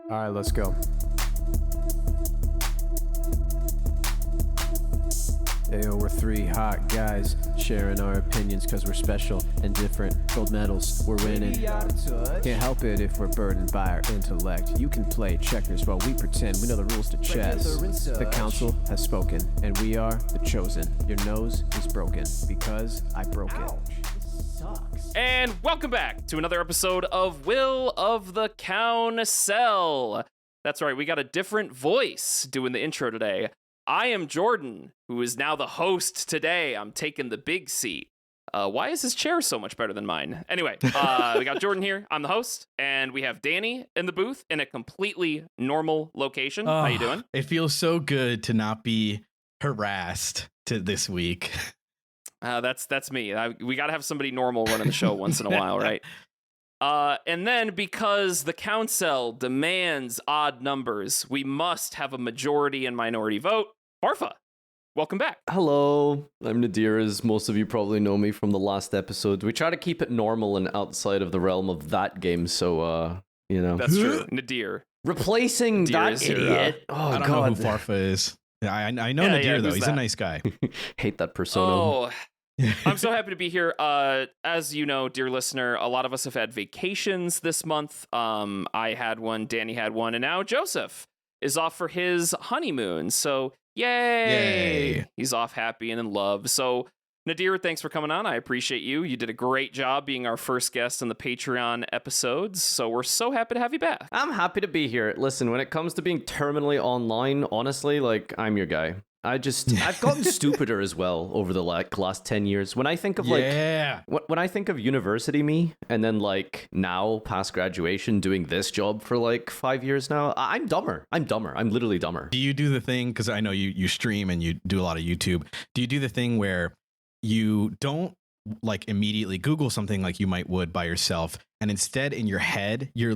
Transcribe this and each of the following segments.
All right, let's go. Ayo, we're three hot guys sharing our opinions because we're special and different. Gold medals, we're winning. Can't help it if we're burdened by our intellect. You can play checkers while we pretend we know the rules to chess. The council has spoken, and we are the chosen. Your nose is broken because I broke it. And welcome back to another episode of Will of the Council. That's right, we got a different voice doing the intro today. I am Jordan, who is now the host today. I'm taking the big seat. Why is his chair so much better than mine? Anyway, we got Jordan here. I'm the host, and we have Danny in the booth in a completely normal location. How you doing? It feels so good to not be harassed to this week. That's me. We got to have somebody normal running the show once in a while, right? And then because the council demands odd numbers, we must have a majority and minority vote. Farfa, welcome back. Hello, I'm Nadir, as most of you probably know me from the last episode. We try to keep it normal and outside of the realm of that game, so, you know. That's true. Nadir. Replacing Nadir that is your, idiot. I don't know who Farfa is. I know Nadir, though. He's a nice guy. Hate that persona. Oh, I'm so happy to be here. As you know, dear listener, a lot of us have had vacations this month. I had one, Danny had one, and now Joseph is off for his honeymoon. So, yay! He's off happy and in love. So, Nadir, thanks for coming on. I appreciate you. You did a great job being our first guest in the Patreon episodes. So we're so happy to have you back. I'm happy to be here. Listen, when it comes to being terminally online, honestly, I'm your guy. I've gotten stupider as well over the last 10 years. When I think of when I think of university me, and then now past graduation doing this job for 5 years now, I'm dumber. I'm literally dumber. Do you do the thing, because I know you stream and you do a lot of YouTube, do you do the thing where you don't immediately Google something like you would by yourself, and instead in your head, your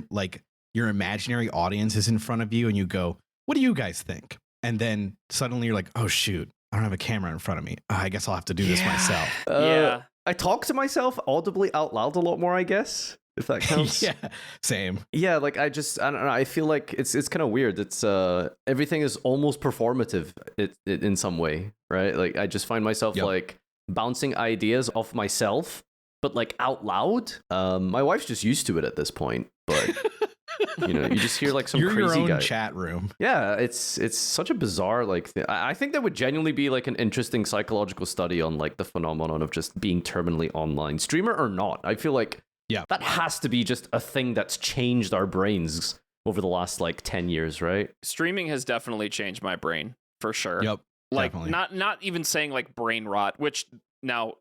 imaginary audience is in front of you and you go, what do you guys think? And then suddenly you're like, oh, shoot, I don't have a camera in front of me. I guess I'll have to do this myself. Yeah. I talk to myself audibly out loud a lot more, I guess, if that counts. Yeah, same. Yeah, I don't know. I feel like it's kind of weird. It's everything is almost performative in some way, right? I just find myself bouncing ideas off myself, but out loud. My wife's just used to it at this point, but... you just hear some You're crazy your own guy. chat room. Yeah, it's such a bizarre thing. I think that would genuinely be an interesting psychological study on the phenomenon of just being terminally online, streamer or not. I feel that has to be just a thing that's changed our brains over the last 10 years, right? Streaming has definitely changed my brain for sure. Yep. Definitely. Not even saying brain rot, which now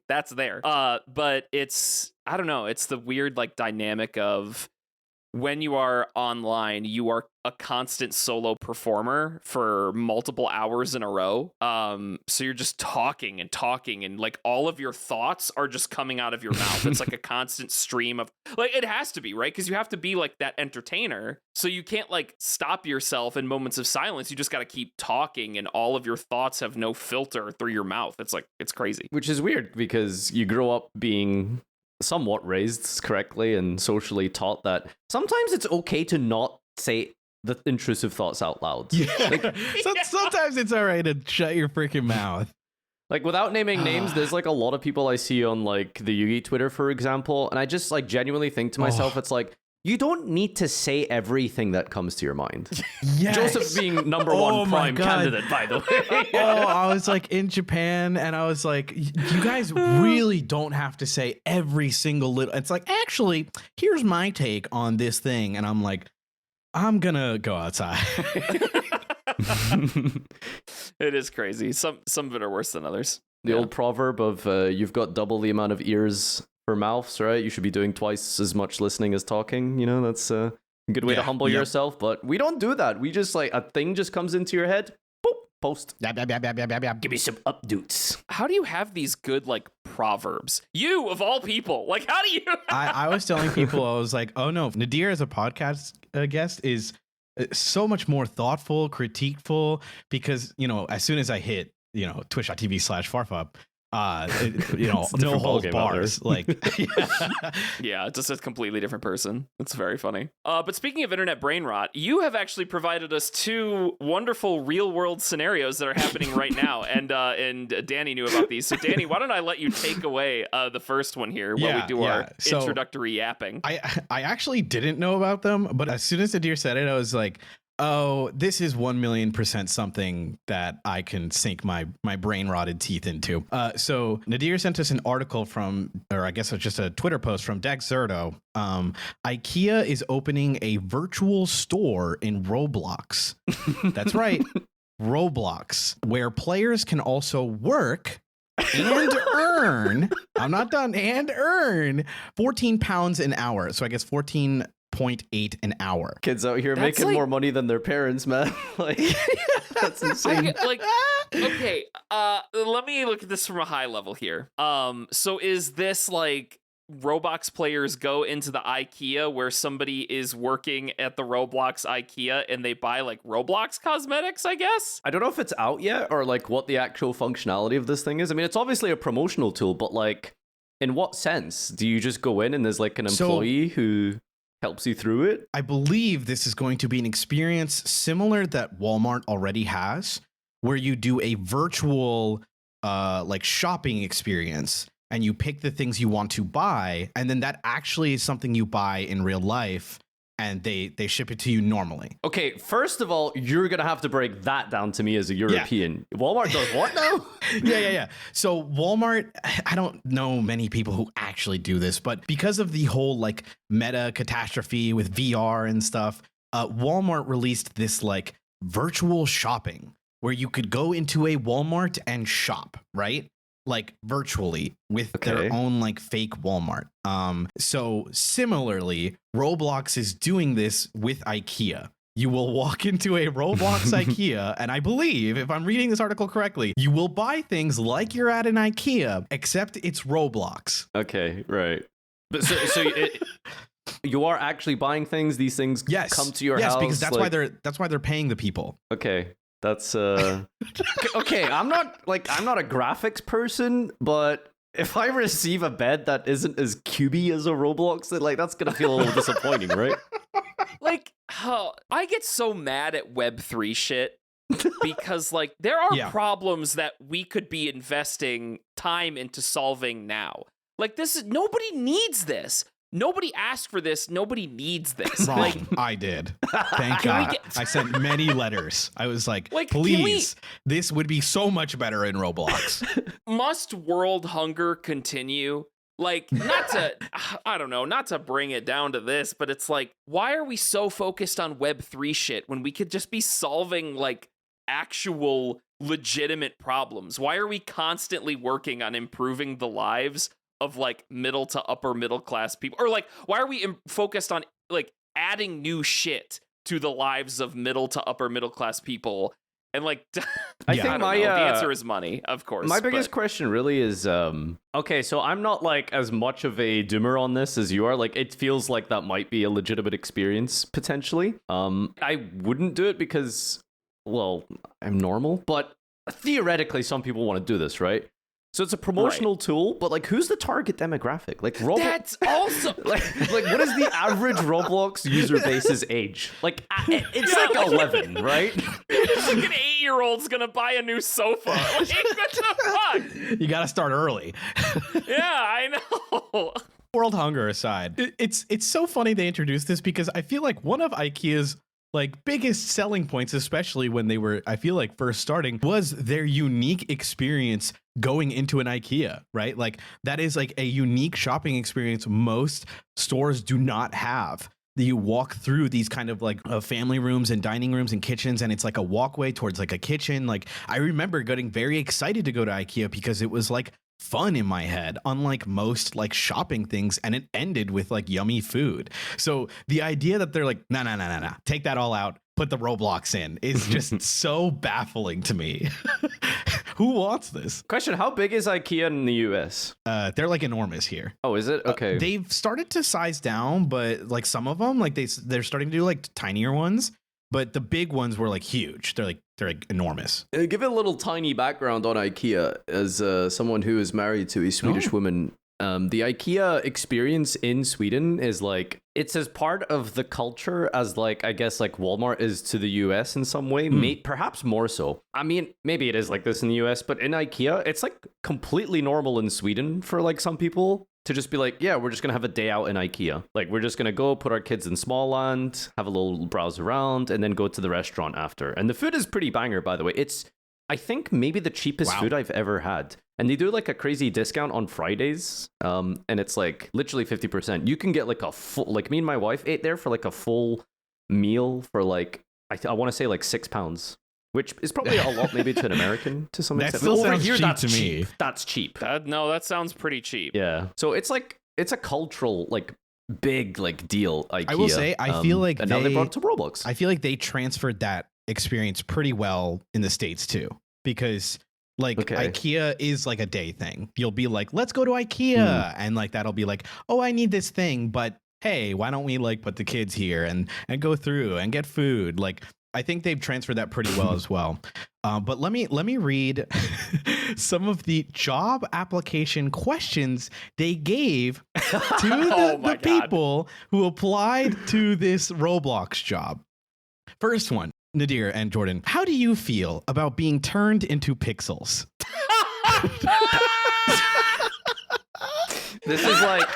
that's there. But it's, I don't know, it's the weird dynamic of when you are online, you are a constant solo performer for multiple hours in a row. So you're just talking and all of your thoughts are just coming out of your mouth. It's a constant stream of it has to be, right? Because you have to be that entertainer. So you can't stop yourself in moments of silence. You just got to keep talking, and all of your thoughts have no filter through your mouth. It's crazy. Which is weird because you grow up being somewhat raised correctly and socially taught that sometimes it's okay to not say the intrusive thoughts out loud. Yeah. Sometimes it's all right to shut your freaking mouth. Without naming names, there's a lot of people I see on the Yugi Twitter, for example, and I just genuinely think to myself, it's you don't need to say everything that comes to your mind. Yes. Joseph being number one prime candidate, by the way. I was in Japan, and I was you guys really don't have to say every single little. It's actually, here's my take on this thing, and I'm I'm gonna go outside. It is crazy. Some of it are worse than others. The old proverb of you've got double the amount of ears for mouths, right? You should be doing twice as much listening as talking. That's a good way to humble yourself, but we don't do that. We just a thing just comes into your head, boop, post. Give me some updates. How do you have these good proverbs? You of all people, how do you? I was telling people, I was oh no, Nadir as a podcast guest is so much more thoughtful, critiqueful, because as soon as I hit twitch.tv/Farfa, no holds bars. Like, yeah, just a completely different person. It's very funny. But speaking of internet brain rot, you have actually provided us 2 wonderful real world scenarios that are happening right now, and Danny knew about these. So Danny, why don't I let you take away the first one here while we do our introductory yapping? I actually didn't know about them, but as soon as Nadir said it, I was like, oh, this is 1,000,000% something that I can sink my brain rotted teeth into. So Nadir sent us an article from, or I guess it's just a Twitter post from Dexerto. Ikea is opening a virtual store in Roblox. That's right, Roblox, where players can also work and earn. I'm not done. And earn £14 an hour. So I guess 14.8 an hour. Kids out here making more money than their parents, man. Like, that's insane. Okay, let me look at this from a high level here. So is this like Roblox players go into the Ikea where somebody is working at the Roblox Ikea and they buy like Roblox cosmetics, I guess? I don't know if it's out yet or like what the actual functionality of this thing is. I mean, it's obviously a promotional tool, but like, in what sense? Do you just go in and there's like an employee who helps you through it? I believe this is going to be an experience similar that Walmart already has, where you do a virtual like shopping experience and you pick the things you want to buy, and then that actually is something you buy in real life and they ship it to you normally. Okay, first of all, you're gonna have to break that down to me as a European. Yeah. Walmart does what now? Yeah. So Walmart, I don't know many people who actually do this, but because of the whole like meta catastrophe with VR and stuff, Walmart released this like virtual shopping where you could go into a Walmart and shop, right? Like virtually with their own like fake Walmart. So similarly, Roblox is doing this with Ikea. You will walk into a Roblox Ikea, and I believe, if I'm reading this article correctly, you will buy things like you're at an Ikea, except it's Roblox. Okay, right. But so you are actually buying things. These things come to your house. Yes, because that's why they're paying the people. Okay. That's okay. I'm not a graphics person, but if I receive a bed that isn't as cubey as a Roblox, then like that's gonna feel a little disappointing, right? Like, I get so mad at Web3 shit because like there are problems that we could be investing time into solving now. Like nobody needs this. Nobody asked for this. Nobody needs this. Wrong. Like, I did. Thank God. I sent many letters. I was like please, this would be so much better in Roblox. Must world hunger continue? Like, not to bring it down to this, but it's like, why are we so focused on Web3 shit when we could just be solving like actual legitimate problems? Why are we constantly working on improving the lives of like middle to upper middle class people? Or like, why are we focused on like adding new shit to the lives of middle to upper middle class people? And like, I think the answer is money, of course. My biggest question really is, okay, so I'm not like as much of a doomer on this as you are. Like, it feels like that might be a legitimate experience potentially. I wouldn't do it because, well, I'm normal, but theoretically, some people want to do this, right? So it's a promotional tool, but like, who's the target demographic? Like, that's also like what is the average Roblox user base's age? Like, it's like 11, right? It's like an 8-year-old's gonna buy a new sofa. Like, what the fuck? You gotta start early. Yeah, I know. World hunger aside, it's so funny they introduced this because I feel like one of IKEA's like biggest selling points, especially when they were, I feel like, first starting, was their unique experience going into an IKEA, right? Like that is like a unique shopping experience most stores do not have. You walk through these kind of like family rooms and dining rooms and kitchens, and it's like a walkway towards like a kitchen. Like I remember getting very excited to go to IKEA because it was like fun in my head, unlike most like shopping things, and it ended with like yummy food. So the idea that they're like, no, take that all out, put the Roblox in, is just so baffling to me. Who wants this? Question, how big is IKEA in the US? They're like enormous here. Oh, is it? Okay. They've started to size down, but like some of them, like they're starting to do like tinier ones. but the big ones were like huge. They're like enormous. Give it a little tiny background on IKEA as someone who is married to a Swedish woman. The IKEA experience in Sweden is like, it's as part of the culture as like, I guess like Walmart is to the US in some way, perhaps more so. I mean, maybe it is like this in the US, but in IKEA, it's like completely normal in Sweden for like some people to just be like, yeah, we're just going to have a day out in IKEA. Like, we're just going to go put our kids in Smallland, have a little browse around, and then go to the restaurant after. And the food is pretty banger, by the way. It's, I think, maybe the cheapest food I've ever had. And they do like a crazy discount on Fridays. And it's like literally 50%. You can get like a full, like me and my wife ate there for like a full meal for like, I want to say like £6, which is probably a lot maybe to an American to some extent. Still Over sounds here, cheap that's to me. cheap. That's cheap. No, that sounds pretty cheap. Yeah. So it's like, it's a cultural, like, big, like, deal, IKEA. I will say, I feel like and now they brought it to Roblox. I feel like they transferred that experience pretty well in the States too, because like IKEA is like a day thing. You'll be like, let's go to IKEA. And like, that'll be like, oh, I need this thing, but hey, why don't we like put the kids here and go through and get food? Like, I think they've transferred that pretty well as well. But let me read some of the job application questions they gave to the people who applied to this Roblox job. First one, Nadir and Jordan, how do you feel about being turned into pixels? This is like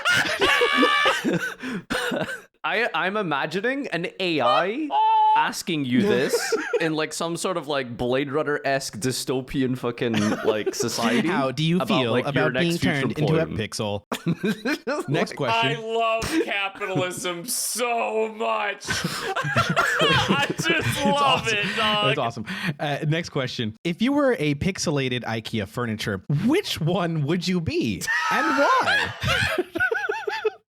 I'm imagining an AI asking you this in like some sort of like Blade Runner-esque dystopian fucking like society. How do you feel about being turned into a pixel? Next question. I love capitalism so much. I just love it, dog. That's awesome. Next question. If you were a pixelated IKEA furniture, which one would you be and why?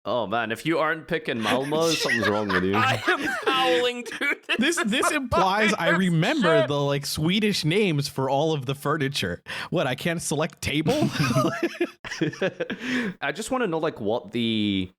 Oh man, if you aren't picking Malmo, something's wrong with you. I am howling, dude. This implies I remember the like Swedish names for all of the furniture. What, I can't select table? I just want to know like what's the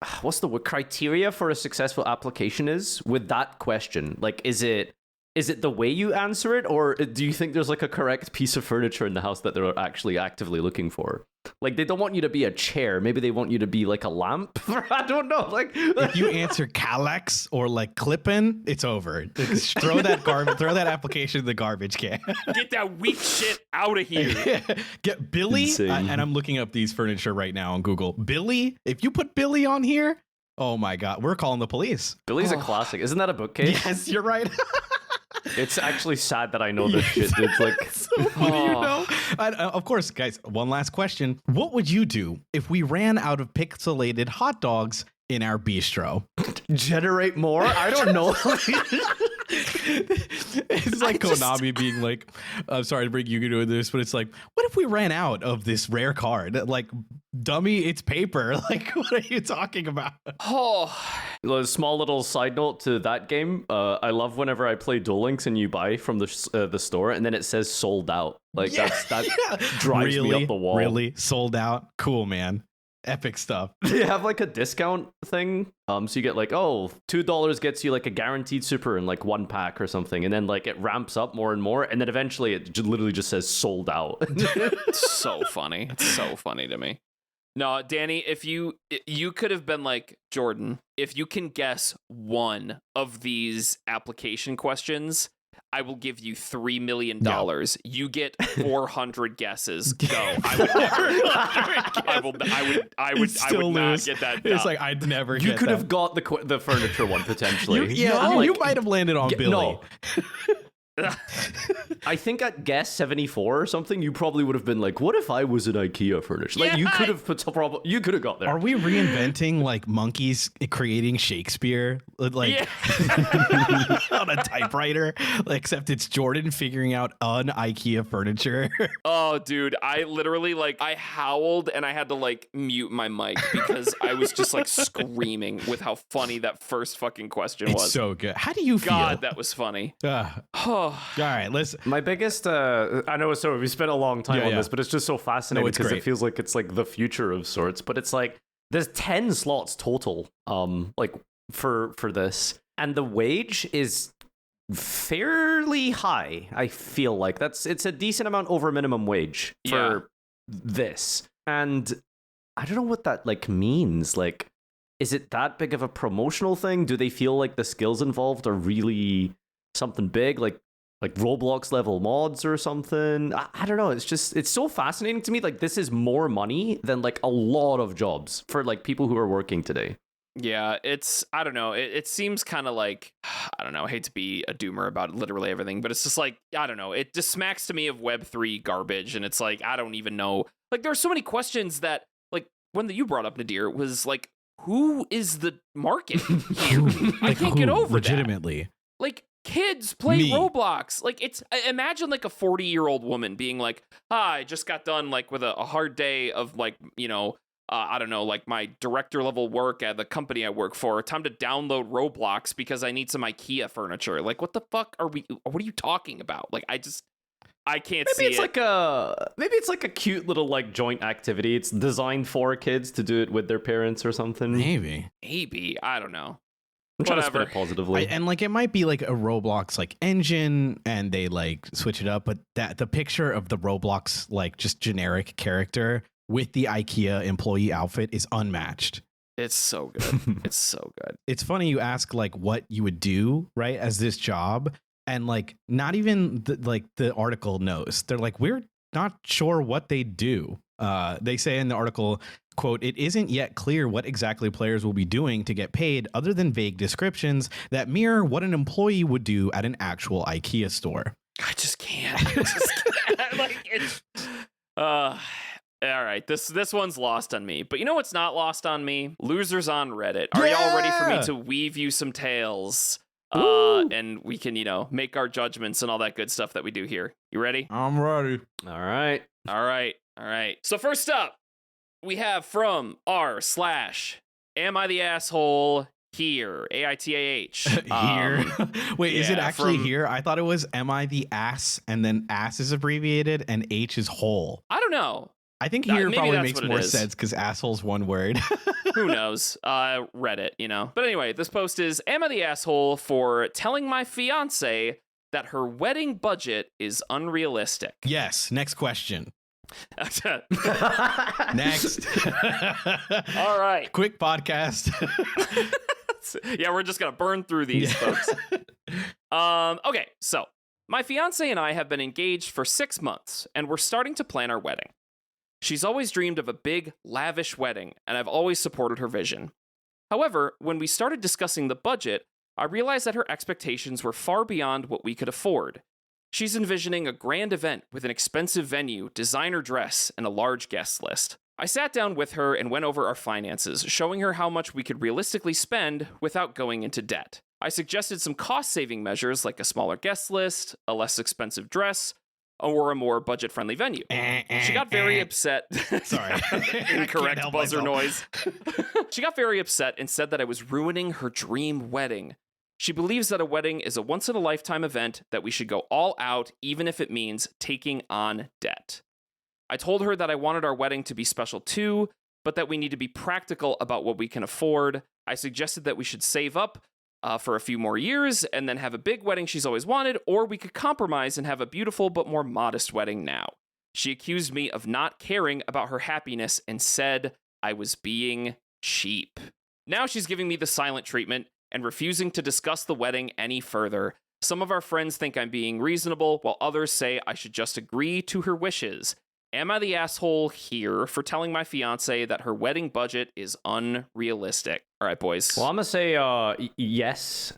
word, criteria for a successful application is with that question. Like, is it the way you answer it, or do you think there's like a correct piece of furniture in the house that they're actually actively looking for? Like, they don't want you to be a chair. Maybe they want you to be like a lamp. I don't know. Like, if you answer Kallax or like Klippen, it's over. Throw that application in the garbage can. Get that weak shit out of here. Get Billy. And I'm looking up these furniture right now on Google. Billy. If you put Billy on here, oh my God, we're calling the police. Billy's a classic. Isn't that a bookcase? Yes, you're right. It's actually sad that I know this shit. It's like, so what do you know? Of course, guys, one last question. What would you do if we ran out of pixelated hot dogs in our bistro? Generate more? I don't know. It's like Konami being like, I'm sorry to bring you into this, but it's like, what if we ran out of this rare card? Like, dummy, it's paper. Like, what are you talking about? Oh, a small little side note to that game. I love whenever I play Duel Links and you buy from the store and then it says sold out. Like, that drives me up the wall. Really? Sold out? Cool, man. Epic stuff. They have like a discount thing. So you get like, $2 gets you like a guaranteed super in like 1 pack or something. And then like it ramps up more and more. And then eventually it literally just says sold out. It's so funny. It's so funny to me. No, Danny, if you could have been like, Jordan, if you can guess one of these application questions, I will give you $3 million. No. You get 400 guesses. Go. I would not get that. It's like I'd never. You could have got the furniture one potentially. You might have landed on Billy. No. I think at guess 74 or something, you probably would have been like, "What if I was an IKEA furniture?" Like you could have you could have got there. Are we reinventing like monkeys creating Shakespeare, like on a typewriter? Except it's Jordan figuring out an IKEA furniture. Oh, dude, I literally I howled and I had to like mute my mic because I was just like screaming with how funny that first fucking question was. It's so good. How do you feel? God, that was funny. All right, let's. My biggest, I know, so we spent a long time on this, but it's just so fascinating because it feels like it's like the future of sorts. But it's like there's 10 slots total, like for this, and the wage is fairly high. I feel like it's a decent amount over minimum wage for this. And I don't know what that like means. Like, is it that big of a promotional thing? Do they feel like the skills involved are really something big, like Roblox level mods or something? I don't know. It's so fascinating to me. Like, this is more money than like a lot of jobs for like people who are working today. Yeah, I don't know. It seems kind of like, I don't know, I hate to be a doomer about literally everything, but it's just like, I don't know. It just smacks to me of Web3 garbage. And it's like, I don't even know. Like, there are so many questions that, like, one that you brought up, Nadir, was like, who is the market here? I can't get over legitimately. that. Like, kids play Roblox. Like, it's, imagine like a 40-year-old woman being like, I just got done like with a hard day of like, you know, I don't know, like my director level work at the company I work for. Time to download Roblox because I need some Ikea furniture. Like, what the fuck what are you talking about? Like, I can't see it. Maybe it's like a cute little like joint activity. It's designed for kids to do it with their parents or something. Maybe. I don't know. I'm trying to spin it positively. And like it might be like a Roblox like engine and they like switch it up, but that the picture of the Roblox like just generic character with the Ikea employee outfit is unmatched. It's so good. It's so good. It's funny you ask like what you would do, right, as this job, and like not even the article knows. They're like, we're not sure what they do. They say in the article, quote, it isn't yet clear what exactly players will be doing to get paid other than vague descriptions that mirror what an employee would do at an actual Ikea store. I just can't. Like, it's, all right, this one's lost on me. But you know what's not lost on me? Losers on Reddit. Are y'all ready for me to weave you some tales? And we can, you know, make our judgments and all that good stuff that we do here. You ready? I'm ready. All right. So first up, we have from r/am I the asshole here? AITAH. Here. Wait, is it actually here? I thought it was am I the ass and then ass is abbreviated and H is whole. I don't know. I think here probably makes more sense because asshole's one word. Who knows? Reddit, you know. But anyway, this post is, am I the asshole for telling my fiance that her wedding budget is unrealistic? Yes. Next question. Next. All right. Quick podcast. Yeah, we're just going to burn through these, folks. Okay, so my fiance and I have been engaged for 6 months, and we're starting to plan our wedding. She's always dreamed of a big, lavish wedding, and I've always supported her vision. However, when we started discussing the budget, I realized that her expectations were far beyond what we could afford. She's envisioning a grand event with an expensive venue, designer dress, and a large guest list. I sat down with her and went over our finances, showing her how much we could realistically spend without going into debt. I suggested some cost-saving measures like a smaller guest list, a less expensive dress, or a more budget-friendly venue. She got very upset. Sorry. Incorrect buzzer noise. She got very upset and said that I was ruining her dream wedding. She believes that a wedding is a once-in-a-lifetime event that we should go all out, even if it means taking on debt. I told her that I wanted our wedding to be special too, but that we need to be practical about what we can afford. I suggested that we should save up for a few more years and then have a big wedding she's always wanted, or we could compromise and have a beautiful but more modest wedding now. She accused me of not caring about her happiness and said I was being cheap. Now she's giving me the silent treatment and refusing to discuss the wedding any further. Some of our friends think I'm being reasonable, while others say I should just agree to her wishes. Am I the asshole here for telling my fiance that her wedding budget is unrealistic? All right, boys. Well, I'm gonna say yes.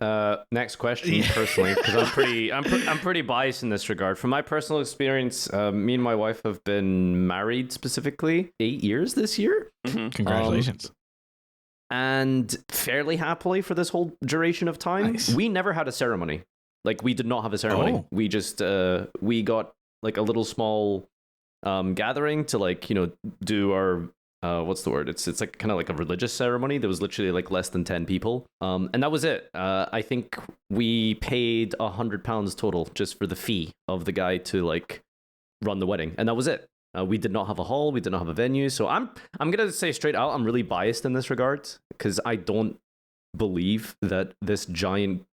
Next question, personally, because I'm pretty biased in this regard. From my personal experience, me and my wife have been married specifically 8 years this year. Mm-hmm. Congratulations. And fairly happily for this whole duration of time. Nice. We never had a ceremony. Like, we did not have a ceremony. Oh. We just we got like a little small gathering to, like, you know, do our what's the word? It's like kind of like a religious ceremony. There was literally like less than 10 people, and that was it. I think we paid £100 total just for the fee of the guy to like run the wedding, and that was it. We did not have a hall. We did not have a venue. So I'm gonna say straight out, I'm really biased in this regard because I don't believe that this giant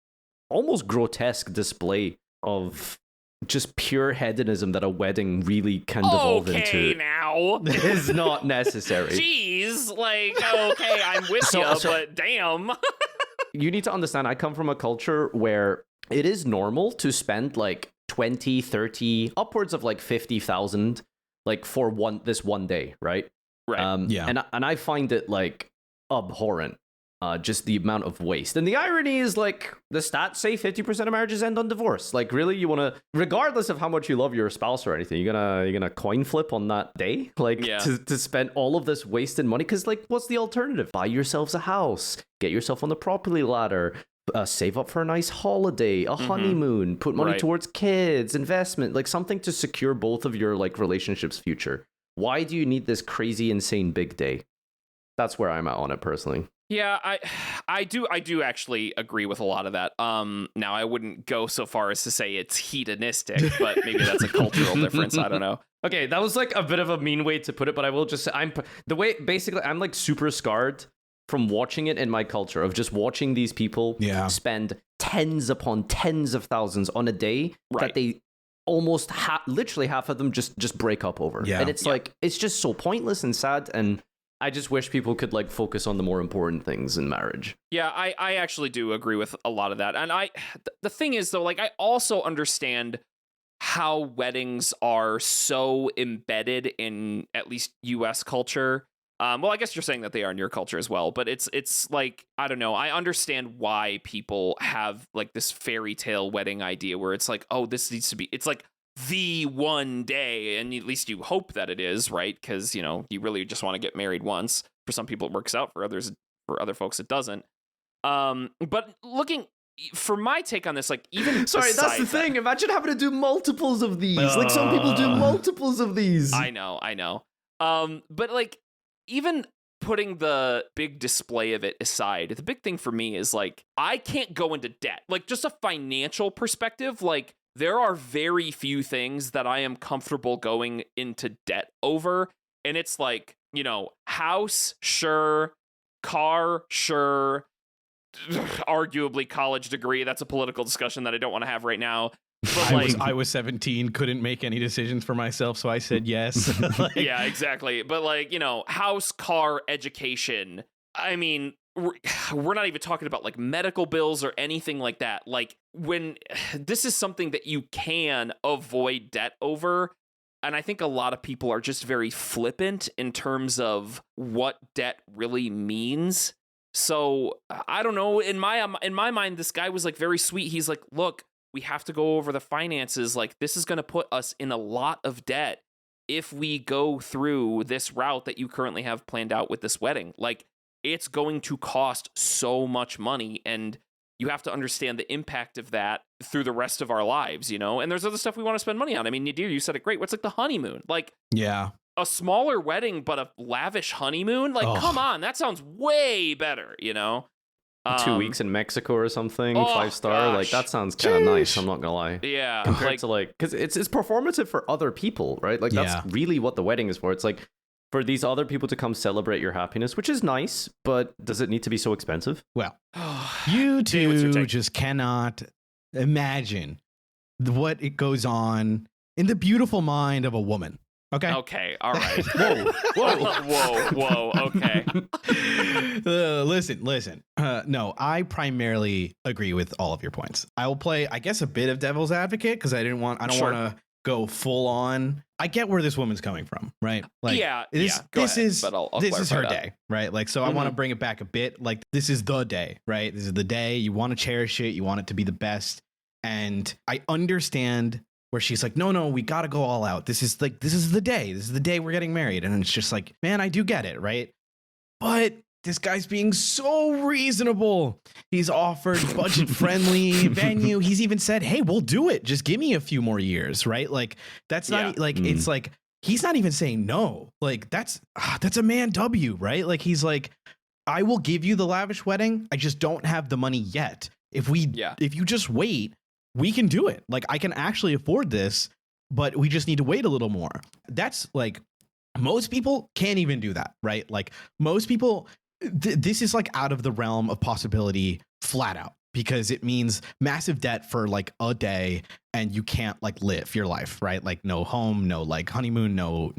almost grotesque display of just pure hedonism that a wedding really can devolve Okay, into now. is not necessary. Jeez, like, okay, I'm with you, but damn. You need to understand, I come from a culture where it is normal to spend like 20, 30, upwards of like 50,000 like for this one day, right? Right. Yeah. And I find it like abhorrent. Just the amount of waste. And the irony is, like, the stats say 50% of marriages end on divorce. Like, really, you want to, regardless of how much you love your spouse or anything, you're gonna coin flip on that day, like, to spend all of this wasted money? Because, like, what's the alternative? Buy yourselves a house, get yourself on the property ladder, save up for a nice holiday, a honeymoon, put money towards kids, investment, like something to secure both of your like relationships' future. Why do you need this crazy, insane big day? That's where I'm at on it personally. Yeah, I do actually agree with a lot of that. Now I wouldn't go so far as to say it's hedonistic, but maybe that's a cultural difference. I don't know. Okay, that was like a bit of a mean way to put it, but I will just say I'm like super scarred from watching it in my culture of just watching these people spend tens upon tens of thousands on a day that they almost literally half of them just break up over. And it's like it's just so pointless and sad, and I just wish people could like focus on the more important things in marriage. Yeah, I actually do agree with a lot of that. And the thing is though, like I also understand how weddings are so embedded in at least US culture. Well, I guess you're saying that they are in your culture as well, but it's like, I don't know. I understand why people have like this fairy tale wedding idea where it's like, oh, this needs to be, it's like the one day, and at least you hope that it is, right? Because you know you really just want to get married once. For some people it works out, for other folks it doesn't. But looking for my take on this, like even sorry, that's the thing. Imagine having to do multiples of these. Like some people do multiples of these. I know. But like even putting the big display of it aside, the big thing for me is like I can't go into debt. Like just a financial perspective, like there are very few things that I am comfortable going into debt over. And it's like, you know, house, sure. Car, sure. Arguably college degree. That's a political discussion that I don't want to have right now. But I was 17, couldn't make any decisions for myself, so I said yes. Like, yeah, exactly. But like, you know, house, car, education. I mean, we're not even talking about like medical bills or anything like that. Like when this is something that you can avoid debt over. And I think a lot of people are just very flippant in terms of what debt really means. So I don't know. In my mind, this guy was like very sweet. He's like, look, we have to go over the finances. Like this is going to put us in a lot of debt if we go through this route that you currently have planned out with this wedding. Like it's going to cost so much money, and you have to understand the impact of that through the rest of our lives, you know? And there's other stuff we want to spend money on. I mean, Nadir, you said it great. What's like the honeymoon? Like, yeah, a smaller wedding, but a lavish honeymoon? Like, come on, that sounds way better, you know? 2 weeks in Mexico or something, 5-star. Gosh. Like that sounds kind of nice. I'm not gonna lie. Yeah, compared to like, because it's performative for other people, right? Like that's really what the wedding is for. It's like for these other people to come celebrate your happiness, which is nice, but does it need to be so expensive? Well, you two just cannot imagine what it goes on in the beautiful mind of a woman. Okay. Okay. All right. Whoa. Okay. Listen. No, I primarily agree with all of your points. I will play, I guess, a bit of devil's advocate because I don't want to go full on. I get where this woman's coming from, right? Like, this is her day, right? Like, so I want to bring it back a bit. Like, this is the day, right? This is the day you want to cherish it. You want it to be the best. And I understand where she's like, no, we got to go all out. This is the day. This is the day we're getting married. And it's just like, man, I do get it, right? But this guy's being so reasonable. He's offered budget-friendly venue. He's even said, hey, we'll do it. Just give me a few more years, right? Like, that's not like, it's like, he's not even saying no. Like, that's a man W, right? Like, he's like, I will give you the lavish wedding. I just don't have the money yet. If you just wait, we can do it. Like, I can actually afford this, but we just need to wait a little more. That's like, most people can't even do that, right? Like most people, this is like out of the realm of possibility flat out, because it means massive debt for like a day, and you can't like live your life, right? Like no home, no like honeymoon, no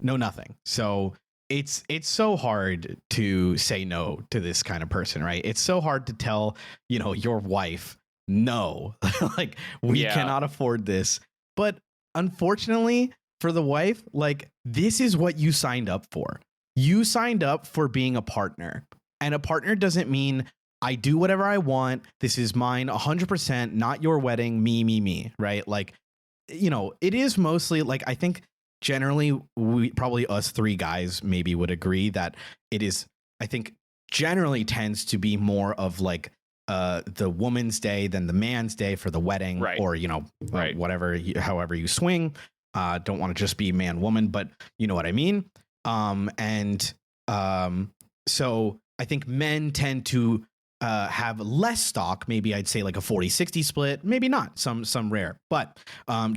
nothing. So it's so hard to say no to this kind of person, right? It's so hard to tell, your wife, no, like we cannot afford this. But unfortunately for the wife, like this is what you signed up for. You signed up for being a partner, and a partner doesn't mean I do whatever I want. This is mine 100%, not your wedding, me, right? Like, it is mostly like, I think generally we probably us three guys maybe would agree that it is, I think generally tends to be more of like the woman's day than the man's day for the wedding, right. Or, right. whatever, however you swing. Don't want to just be man, woman, but you know what I mean? So I think men tend to have less stock. Maybe I'd say like a 40-60 split, maybe not, some rare, but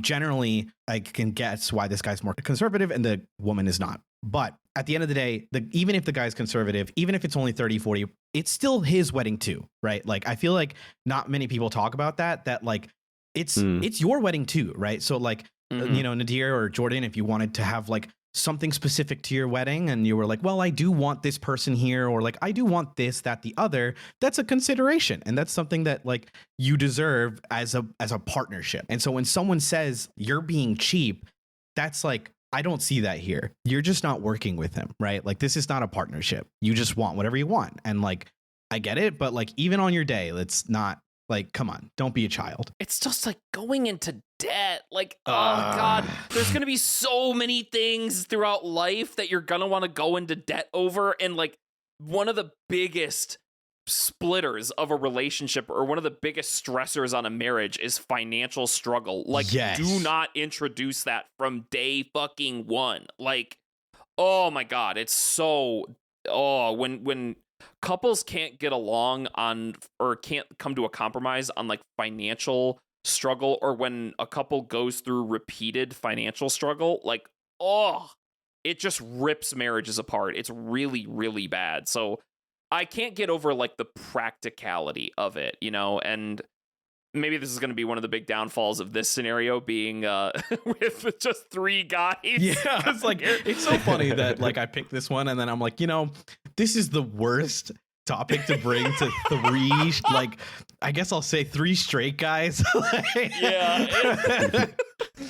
generally I can guess why this guy's more conservative and the woman is not. But at the end of the day, even if the guy's conservative, even if it's only 30-40, it's still his wedding too, right? Like I feel like not many people talk about that like it's your wedding too, right? So like Nadir or Jordan, if you wanted to have like something specific to your wedding and you were like, well, I do want this person here, or like I do want this, that, the other, that's a consideration, and that's something that like you deserve as a partnership. And so when someone says you're being cheap, that's like, I don't see that here. You're just not working with him, right? Like this is not a partnership. You just want whatever you want, and like I get it, but like even on your day, let's not, like, come on, don't be a child. It's just like going into debt. Like, oh God, there's going to be so many things throughout life that you're going to want to go into debt over. And like one of the biggest splitters of a relationship, or one of the biggest stressors on a marriage, is financial struggle. Like, yes. Do not introduce that from day fucking one. Like, oh my God, it's so, when couples can't get along on, or can't come to a compromise on like financial struggle, or when a couple goes through repeated financial struggle, like, it just rips marriages apart. It's really, really bad. So I can't get over like the practicality of it, and maybe this is going to be one of the big downfalls of this scenario, being with just three guys. Yeah, it's like, it's so funny that like I picked this one and then I'm like, this is the worst topic to bring to three, like, I guess I'll say three straight guys. Yeah.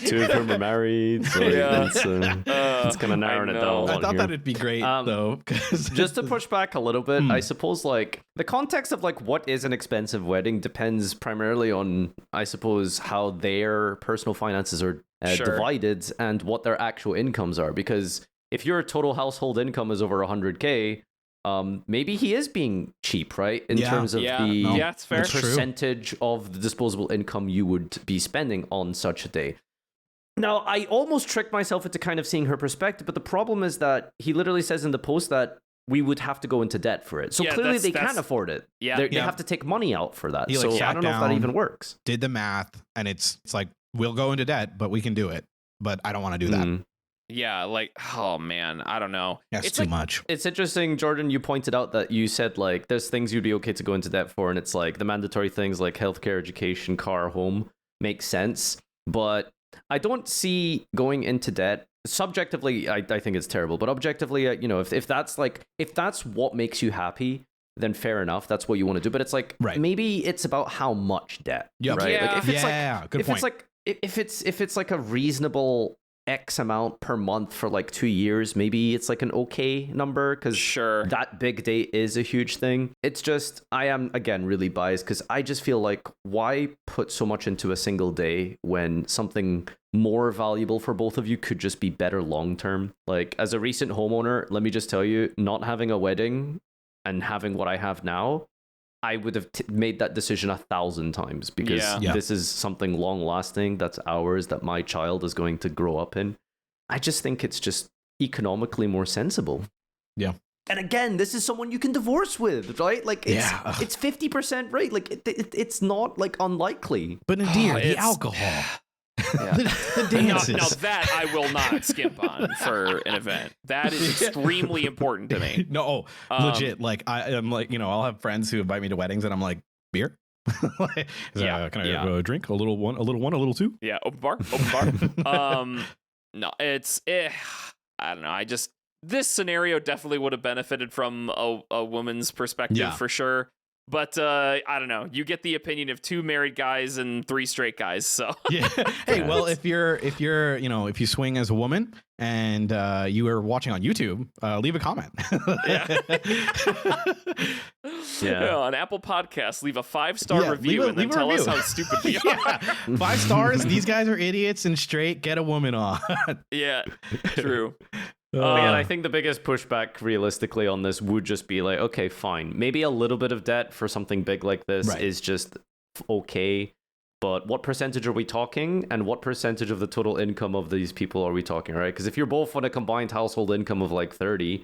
Two of them are married, so it's kind of narrowing it down. I thought that'd be great, though. Just to push back a little bit, I suppose, like, the context of, like, what is an expensive wedding depends primarily on, I suppose, how their personal finances are divided and what their actual incomes are. Because if your total household income is over 100K, maybe he is being cheap, right? In terms of it's fair. the percentage of the disposable income you would be spending on such a day. Now, I almost tricked myself into kind of seeing her perspective, but the problem is that he literally says in the post that we would have to go into debt for it. So clearly they can't afford it. Yeah. They have to take money out for that. So I don't know if that even works. Did the math, and it's like, we'll go into debt, but we can do it. But I don't want to do that. Yeah, like, oh man, I don't know. That's too much. It's interesting, Jordan, you pointed out that you said, like, there's things you'd be okay to go into debt for, and it's like the mandatory things like healthcare, education, car, home makes sense. But I don't see going into debt. Subjectively, I think it's terrible. But objectively, if that's what makes you happy, then fair enough. That's what you want to do. But it's like, maybe it's about how much debt. Yep. Right? Yeah. Like, if it's good point. If it's like a reasonable X amount per month for like 2 years, maybe it's like an okay number, because that big day is a huge thing. It's just, I am again really biased because I just feel like, why put so much into a single day when something more valuable for both of you could just be better long term? Like, as a recent homeowner, let me just tell you, not having a wedding and having what I have now, I would have made that decision 1,000 times, because this is something long lasting. That's ours, that my child is going to grow up in. I just think it's just economically more sensible. Yeah. And again, this is someone you can divorce with, right? Like, it's 50% rate. Like, it's not like unlikely. But Nadir, the alcohol. The dances. Now that I will not skimp on for an event. That is extremely important to me. No, legit. Like, I'm like, I'll have friends who invite me to weddings, and I'm like, beer? Can I have a drink? A little one, a little two? Yeah, open bar. No, it's I don't know. This scenario definitely would have benefited from a woman's perspective for sure. But I don't know. You get the opinion of 2 married guys and 3 straight guys. So yeah. Hey, well, if you swing as a woman and you are watching on YouTube, leave a comment. Yeah, on Apple Podcasts, leave a 5-star review and then tell us how stupid we are. 5 stars. These guys are idiots and straight. Get a woman on. Yeah, true. Man, I think the biggest pushback realistically on this would just be like, okay, fine. Maybe a little bit of debt for something big like this is just okay. But what percentage are we talking? And what percentage of the total income of these people are we talking, right? Because if you're both on a combined household income of like 30,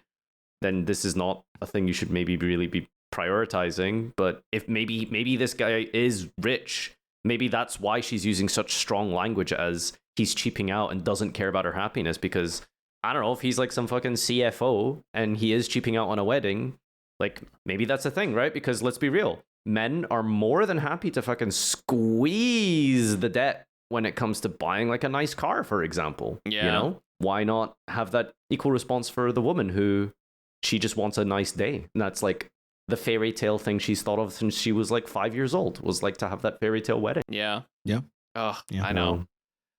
then this is not a thing you should maybe really be prioritizing. But if maybe this guy is rich, maybe that's why she's using such strong language as he's cheaping out and doesn't care about her happiness, because I don't know if he's like some fucking CFO and he is cheaping out on a wedding. Like, maybe that's a thing, right? Because let's be real. Men are more than happy to fucking squeeze the debt when it comes to buying like a nice car, for example. Yeah. You know? Why not have that equal response for the woman who she just wants a nice day? And that's like the fairy tale thing she's thought of since she was like 5 years old, was like to have that fairy tale wedding. Yeah. Yeah. Oh, yeah. I know.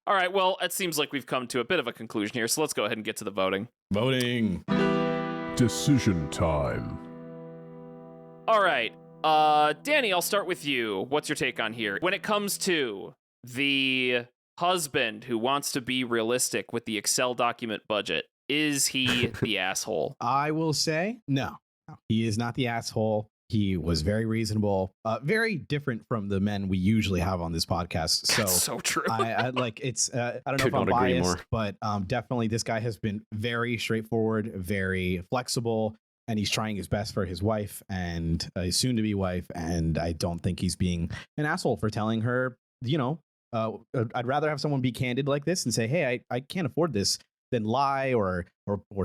All right, well, it seems like we've come to a bit of a conclusion here, so let's go ahead and get to the voting. Voting. Decision time. All right, Danny, I'll start with you. What's your take on here? When it comes to the husband who wants to be realistic with the Excel document budget, is he the asshole? I will say no. He is not the asshole. He was very reasonable, very different from the men we usually have on this podcast. So, That's so true. I like it's. I don't know if I'm biased, but definitely this guy has been very straightforward, very flexible, and he's trying his best for his wife and his soon-to-be wife. And I don't think he's being an asshole for telling her, I'd rather have someone be candid like this and say, hey, I can't afford this, than lie or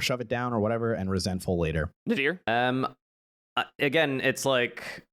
shove it down or whatever and resentful later. Nadir? Again, it's like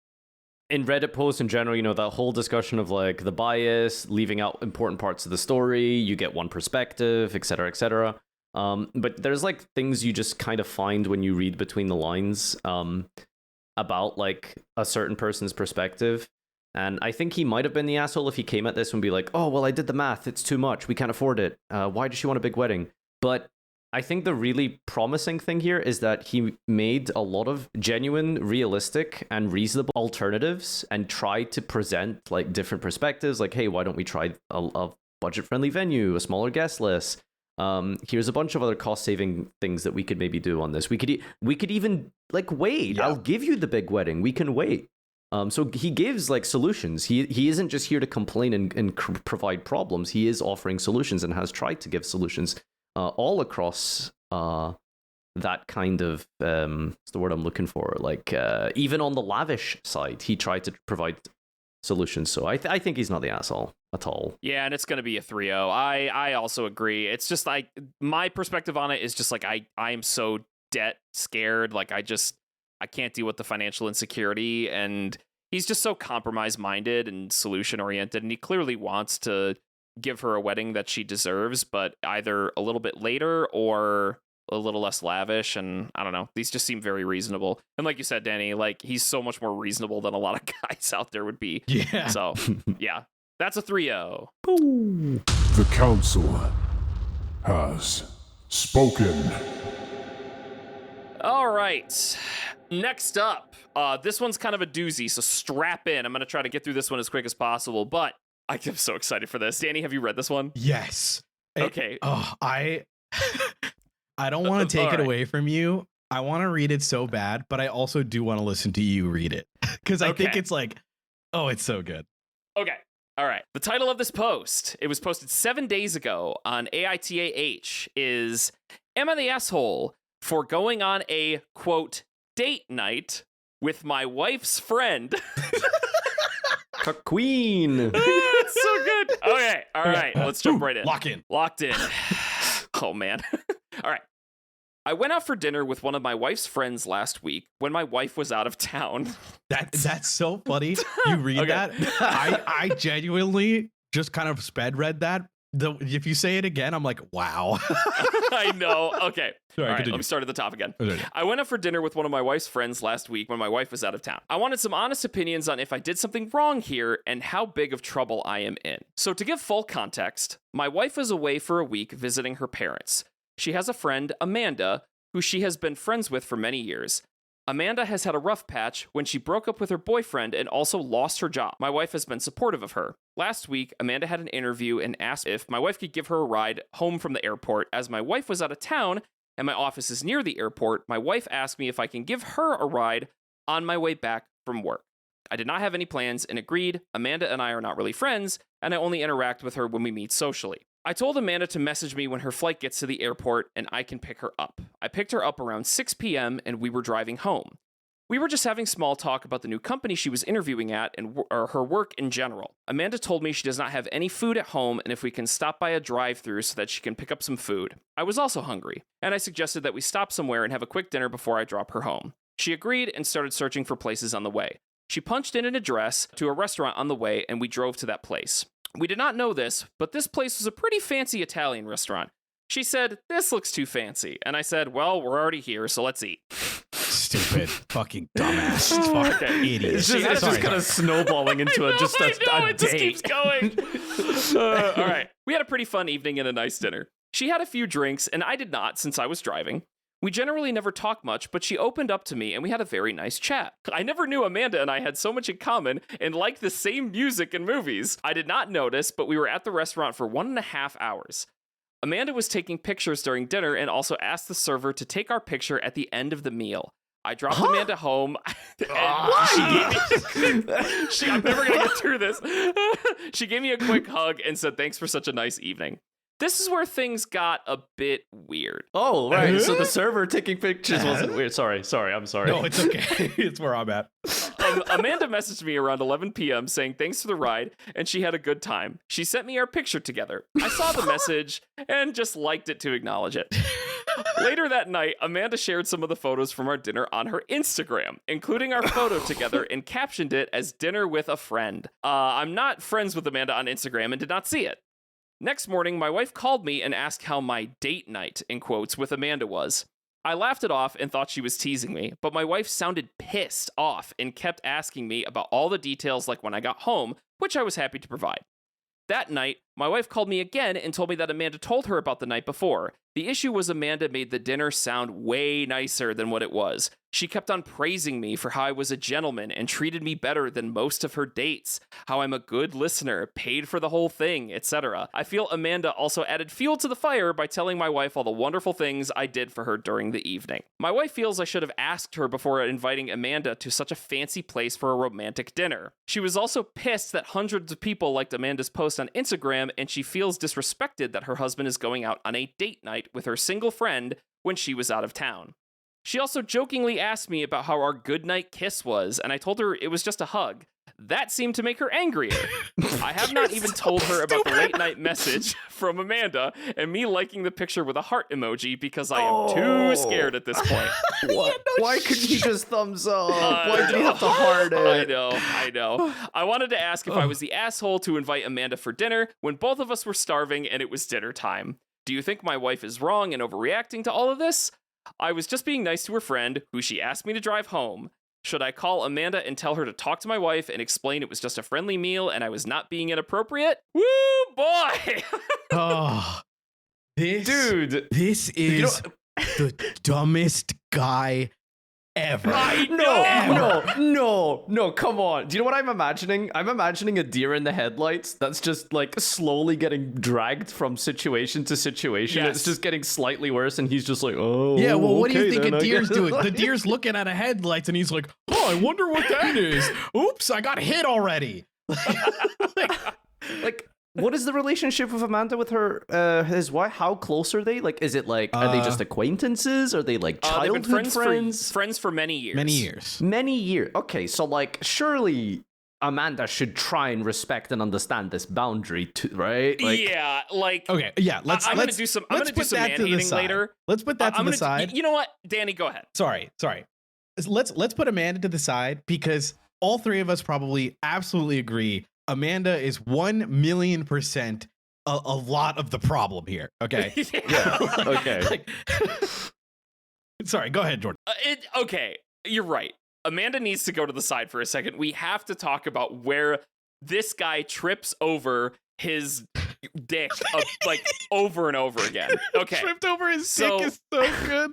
in Reddit posts in general, that whole discussion of like the bias, leaving out important parts of the story, you get one perspective, et cetera, et cetera. But there's like things you just kind of find when you read between the lines about like a certain person's perspective. And I think he might have been the asshole if he came at this and be like, oh, well, I did the math. It's too much. We can't afford it. Why does she want a big wedding? But I think the really promising thing here is that he made a lot of genuine, realistic, and reasonable alternatives and tried to present like different perspectives. Like, hey, why don't we try a budget-friendly venue, a smaller guest list? Here's a bunch of other cost-saving things that we could maybe do on this. We could even like wait. Yeah. I'll give you the big wedding. We can wait. So he gives like solutions. He isn't just here to complain and provide problems. He is offering solutions and has tried to give solutions. All across that kind of what's the word I'm looking for? Like even on the Lavish side, he tried to provide solutions. So I think he's not the asshole at all. Yeah, and it's going to be a 3-0. I also agree. It's just like my perspective on it is just like I am so debt scared. Like I can't deal with the financial insecurity, and he's just so compromise minded and solution oriented, and he clearly wants to give her a wedding that she deserves, but either a little bit later or a little less lavish. And I don't know, these just seem very reasonable. And like you said, Danny, like he's so much more reasonable than a lot of guys out there would be. Yeah. So yeah, that's a 3-0. The council has spoken. All right. Next up, this one's kind of a doozy, so strap in. I'm going to try to get through this one as quick as possible, but I am so excited for this. Danny, have you read this one? Yes. Okay. I don't want to take it away from you. I want to read it so bad, but I also do want to listen to you read it because I think it's like, oh, it's so good. Okay. All right. The title of this post, it was posted 7 days ago on AITAH, is Am I the Asshole for Going on a, quote, date night with my wife's friend? Queen. It's so good. Okay. All right. Let's jump right in. Lock in. Locked in. Oh, man. All right. I went out for dinner with one of my wife's friends last week when my wife was out of town. That's so funny. You read that? I genuinely just kind of sped read that. If you say it again, I'm like, wow. I know. Okay. Sorry, all right, continue. let me start at the top again. Okay. I went out for dinner with one of my wife's friends last week when my wife was out of town. I wanted some honest opinions on if I did something wrong here and how big of trouble I am in. So to give full context, my wife was away for a week visiting her parents. She has a friend, Amanda, who she has been friends with for many years. Amanda has had a rough patch when she broke up with her boyfriend and also lost her job. My wife has been supportive of her. Last week, Amanda had an interview and asked if my wife could give her a ride home from the airport. As my wife was out of town and my office is near the airport, my wife asked me if I can give her a ride on my way back from work. I did not have any plans and agreed. Amanda and I are not really friends, and I only interact with her when we meet socially. I told Amanda to message me when her flight gets to the airport and I can pick her up. I picked her up around 6 p.m. and we were driving home. We were just having small talk about the new company she was interviewing at and her work in general. Amanda told me she does not have any food at home and if we can stop by a drive-thru so that she can pick up some food. I was also hungry, and I suggested that we stop somewhere and have a quick dinner before I drop her home. She agreed and started searching for places on the way. She punched in an address to a restaurant on the way and we drove to that place. We did not know this, but this place was a pretty fancy Italian restaurant. She said, "This looks too fancy." And I said, "Well, we're already here, so let's eat." Stupid fucking dumbass. Fucking idiot. It's just kind of snowballing into a I know, a it just date. keeps going. All right. We had a pretty fun evening and a nice dinner. She had a few drinks, and I did not since I was driving. We generally never talk much, but she opened up to me and we had a very nice chat. I never knew Amanda and I had so much in common and liked the same music and movies. I did not notice, but we were at the restaurant for 1.5 hours. Amanda was taking pictures during dinner and also asked the server to take our picture at the end of the meal. I dropped Amanda home. I'm never going to get through this. She gave me a quick hug and said, "Thanks for such a nice evening." This is where things got a bit weird. Oh, right. So the server taking pictures wasn't weird. Sorry. I'm sorry. No, it's okay. It's where I'm at. Amanda messaged me around 11 p.m. saying thanks for the ride, and she had a good time. She sent me our picture together. I saw the message and just liked it to acknowledge it. Later that night, Amanda shared some of the photos from our dinner on her Instagram, including our photo together, and captioned it as dinner with a friend. I'm not friends with Amanda on Instagram and did not see it. Next morning, my wife called me and asked how my date night, in quotes, with Amanda was. I laughed it off and thought she was teasing me, but my wife sounded pissed off and kept asking me about all the details like when I got home, which I was happy to provide. That night, my wife called me again and told me that Amanda told her about the night before. The issue was Amanda made the dinner sound way nicer than what it was. She kept on praising me for how I was a gentleman and treated me better than most of her dates, how I'm a good listener, paid for the whole thing, etc. I feel Amanda also added fuel to the fire by telling my wife all the wonderful things I did for her during the evening. My wife feels I should have asked her before inviting Amanda to such a fancy place for a romantic dinner. She was also pissed that hundreds of people liked Amanda's post on Instagram, and she feels disrespected that her husband is going out on a date night with her single friend when she was out of town. She also jokingly asked me about how our goodnight kiss was, and I told her it was just a hug. That seemed to make her angrier. I have not even told her about the late night message from Amanda and me liking the picture with a heart emoji because I am too scared at this point. Why couldn't you just thumbs up? Why did you have to heart it? I know. I wanted to ask if I was the asshole to invite Amanda for dinner when both of us were starving and it was dinner time. Do you think my wife is wrong and overreacting to all of this? I was just being nice to her friend, who she asked me to drive home. Should I call Amanda and tell her to talk to my wife and explain it was just a friendly meal and I was not being inappropriate? Woo, boy! Oh, this is the dumbest guy ever. No, come on. Do you know what I'm imagining? I'm imagining a deer in the headlights that's just like slowly getting dragged from situation to situation. Yes. It's just getting slightly worse, and he's just like, oh, Yeah, well, what do you okay think then, a I deer's guess. doing? The deer's looking at a headlights and he's like, oh, I wonder what that is. Oops, I got hit already. Like, what is the relationship of Amanda with her, his wife? How close are they? Like, is it like, are they just acquaintances? Are they like They've childhood been friends? friends for many years. Many years. Many years. Okay, so like, surely Amanda should try and respect and understand this boundary too, right? Like, yeah, like Okay, yeah. I'm gonna do some man-hating later. Let's put that to the side. You know what, Danny, go ahead. Sorry. Let's put Amanda to the side because all three of us probably absolutely agree. Amanda is 1,000,000% a lot of the problem here. Okay. yeah. Okay. Like, sorry. Go ahead, Jordan. Okay, you're right. Amanda needs to go to the side for a second. We have to talk about where this guy trips over his dick like over and over again. Okay. Tripped over his dick is so good.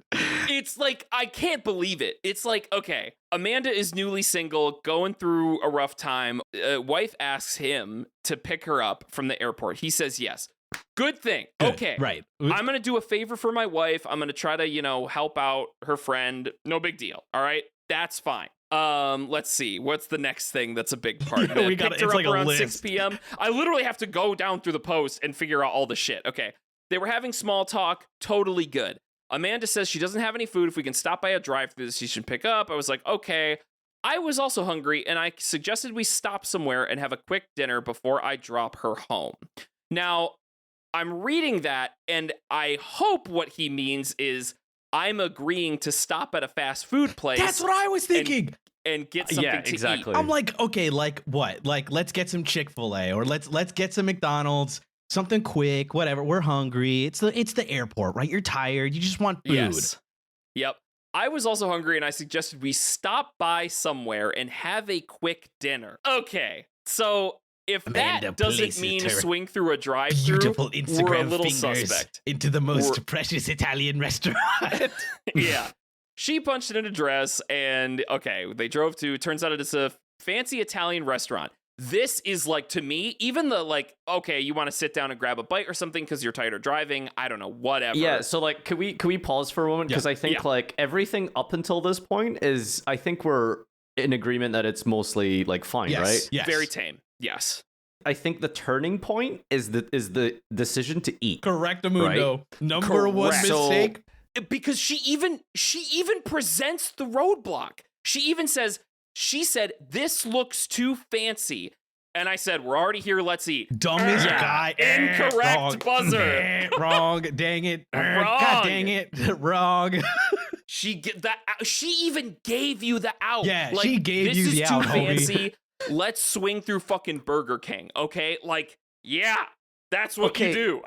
It's like, I can't believe it. It's like, okay, Amanda is newly single, going through a rough time. Wife asks him to pick her up from the airport. He says yes. Good thing. Good. Okay. Right. I'm going to do a favor for my wife. I'm going to try to, help out her friend. No big deal. All right. That's fine. Let's see. What's the next thing that's a big part? Yeah, we got picked her it's up like around a list. 6 p.m. I literally have to go down through the post and figure out all the shit. Okay. They were having small talk. Totally good. Amanda says she doesn't have any food. If we can stop by a drive-thru that she should pick up. I was like, okay. I was also hungry, and I suggested we stop somewhere and have a quick dinner before I drop her home. Now, I'm reading that, and I hope what he means is I'm agreeing to stop at a fast food place. That's what I was thinking. And get something to exactly. eat. I'm like, okay, like what? Like, let's get some Chick-fil-A or let's get some McDonald's, something quick, whatever. We're hungry. It's the airport, right? You're tired. You just want food. Yes. Yep. I was also hungry, and I suggested we stop by somewhere and have a quick dinner. Okay, so if Amanda that doesn't places mean her swing through a drive-thru, Beautiful we're a Instagram little fingers suspect. into the most precious Italian restaurant. Yeah. She punched in an address, and okay, they drove to, turns out it's a fancy Italian restaurant. This is like, to me, even the like, okay, you want to sit down and grab a bite or something because you're tired of driving. I don't know, whatever. Yeah, so like, can we pause for a moment? Because I think like everything up until this point is, I think we're in agreement that it's mostly like fine, right? Yes. Very tame. Yes. I think the turning point is the decision to eat. Correctamundo. Right? Number one Correct. mistake. Because she even presents the roadblock. She said, this looks too fancy. And I said, we're already here, let's eat. Dumbest guy. Incorrect Wrong. buzzer. Wrong. Dang it. Wrong. God dang it. Wrong. She even gave you the out. Yeah, like, she gave you the out, This is homie. too fancy. Let's swing through fucking Burger King, okay? Like, yeah, that's what you do.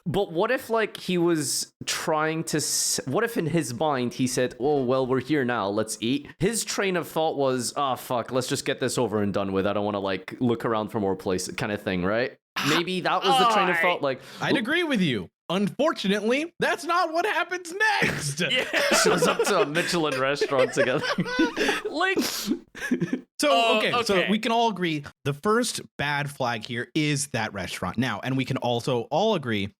But what if like he was trying to what if in his mind he said, oh well, we're here now, let's eat. His train of thought was, fuck, let's just get this over and done with. I don't want to like look around for more places, kind of thing, right? Maybe that was the train of thought. Like, I'd agree with you. Unfortunately, that's not what happens next. shows up to a Michelin restaurant together. Like, so we can all agree the first bad flag here is that restaurant. Now, and we can also all agree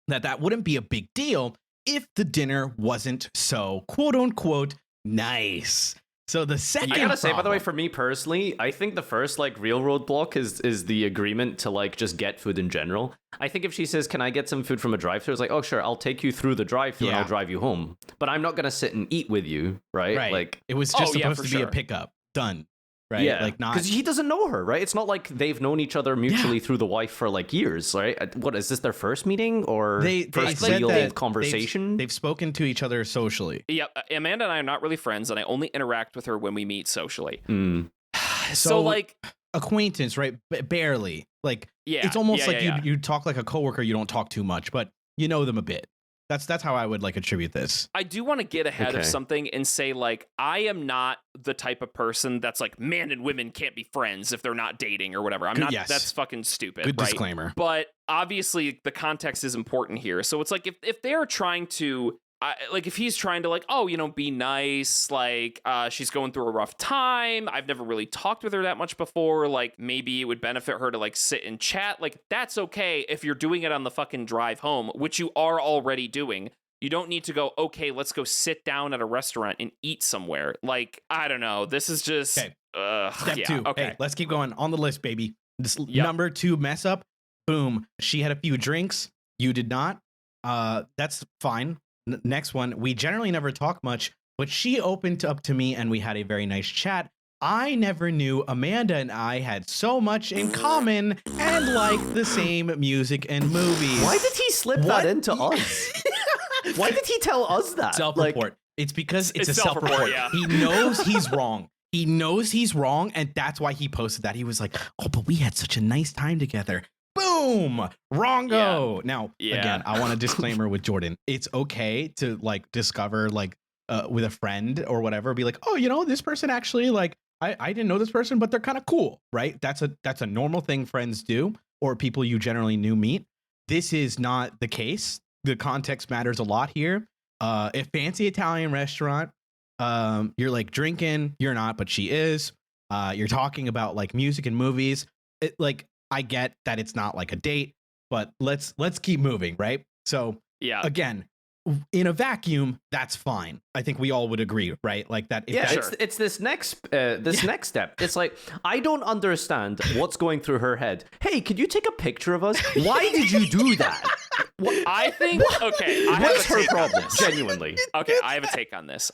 that wouldn't be a big deal if the dinner wasn't so quote unquote nice. So the second I gotta say, by the way, for me personally, I think the first like real roadblock is the agreement to like just get food in general. I think if she says, can I get some food from a drive-thru? It's like, oh sure, I'll take you through the drive-thru and I'll drive you home. But I'm not gonna sit and eat with you, right? Like, it was just supposed to be a pickup. Done. Right? Yeah, like not because he doesn't know her, right? It's not like they've known each other mutually through the wife for like years, right? What is this, their first meeting or first said real that conversation? They've spoken to each other socially. yeah, Amanda and I are not really friends, and I only interact with her when we meet socially. So like acquaintance, right? Barely. Like it's almost like you talk like a coworker. You don't talk too much, but you know them a bit. That's how I would like attribute this. I do want to get ahead of something and say, like, I am not the type of person that's like, man and women can't be friends if they're not dating or whatever. I'm not. Yes. That's fucking stupid. Good right? disclaimer. But obviously, the context is important here. So it's like if they're trying to. Like if he's trying to like, oh, be nice, like she's going through a rough time. I've never really talked with her that much before. Like maybe it would benefit her to like sit and chat. Like that's okay if you're doing it on the fucking drive home, which you are already doing. You don't need to go, okay, let's go sit down at a restaurant and eat somewhere. Like, I don't know. This is just Step 2. Okay. Hey, let's keep going on the list, baby. This number 2 mess up. Boom. She had a few drinks. You did not. That's fine. Next one, we generally never talk much, but she opened up to me and we had a very nice chat. I never knew Amanda and I had so much in common and like the same music and movies. Why did he slip that into us? Why did he tell us that? Self-report. It's because it's a self-report, self-report. yeah. He knows he's wrong. He knows he's wrong, and that's why he posted that. He was like, "Oh, but we had such a nice time together." Boom, wrongo. Now, again, I want a disclaimer with Jordan. It's okay to like discover like with a friend or whatever, be like, "Oh, you know, this person actually like I didn't know this person, but they're kind of cool," right? That's a normal thing friends do, or people you generally meet. This is not the case. The context matters a lot here. A fancy Italian restaurant. You're like drinking, you're not, but she is. You're talking about like music and movies. Like I get that it's not like a date, but let's keep moving, right? So again, in a vacuum, that's fine. I think we all would agree, right? Like that. It's this next next step. It's like, I don't understand what's going through her head. Hey, could you take a picture of us? Why did you do that? I think okay. What's her problem? Genuinely. Okay, I have a take on this.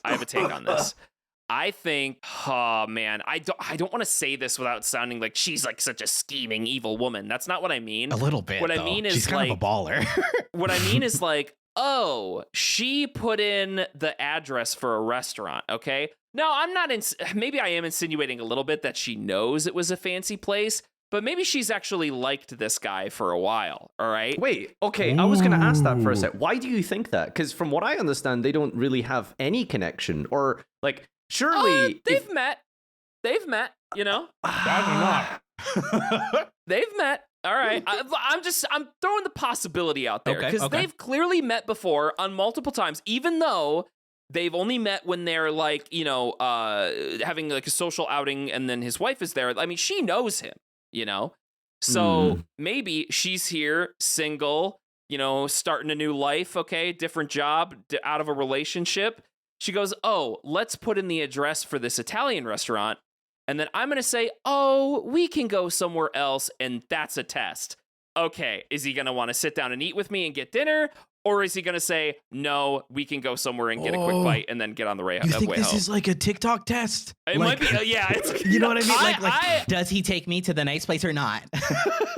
I think, oh man, I don't want to say this without sounding like she's like such a scheming, evil woman. That's not what I mean. A little bit. What I mean is she's kind of a baller. What I mean is like, oh, she put in the address for a restaurant. Okay, now I'm not. Maybe I am insinuating a little bit that she knows it was a fancy place. But maybe she's actually liked this guy for a while, all right? Wait, okay, I was going to ask that for a sec. Why do you think that? Because from what I understand, they don't really have any connection. Or, like, surely... They've met, you know? They've met. All right. I'm throwing the possibility out there. Because they've clearly met before on multiple times, even though... They've only met when they're like, you know, having like a social outing and then his wife is there. I mean, she knows him, you know? So maybe she's here, single, you know, starting a new life, okay? Different job, out of a relationship. She goes, oh, let's put in the address for this Italian restaurant. And then I'm going to say, oh, we can go somewhere else. And that's a test. Okay, is he going to want to sit down and eat with me and get dinner? Or is he going to say, no, we can go somewhere and get a quick bite and then get on the way home? You think this is like a TikTok test? It might be, yeah. You know what I mean? Like, does he take me to the nice place or not?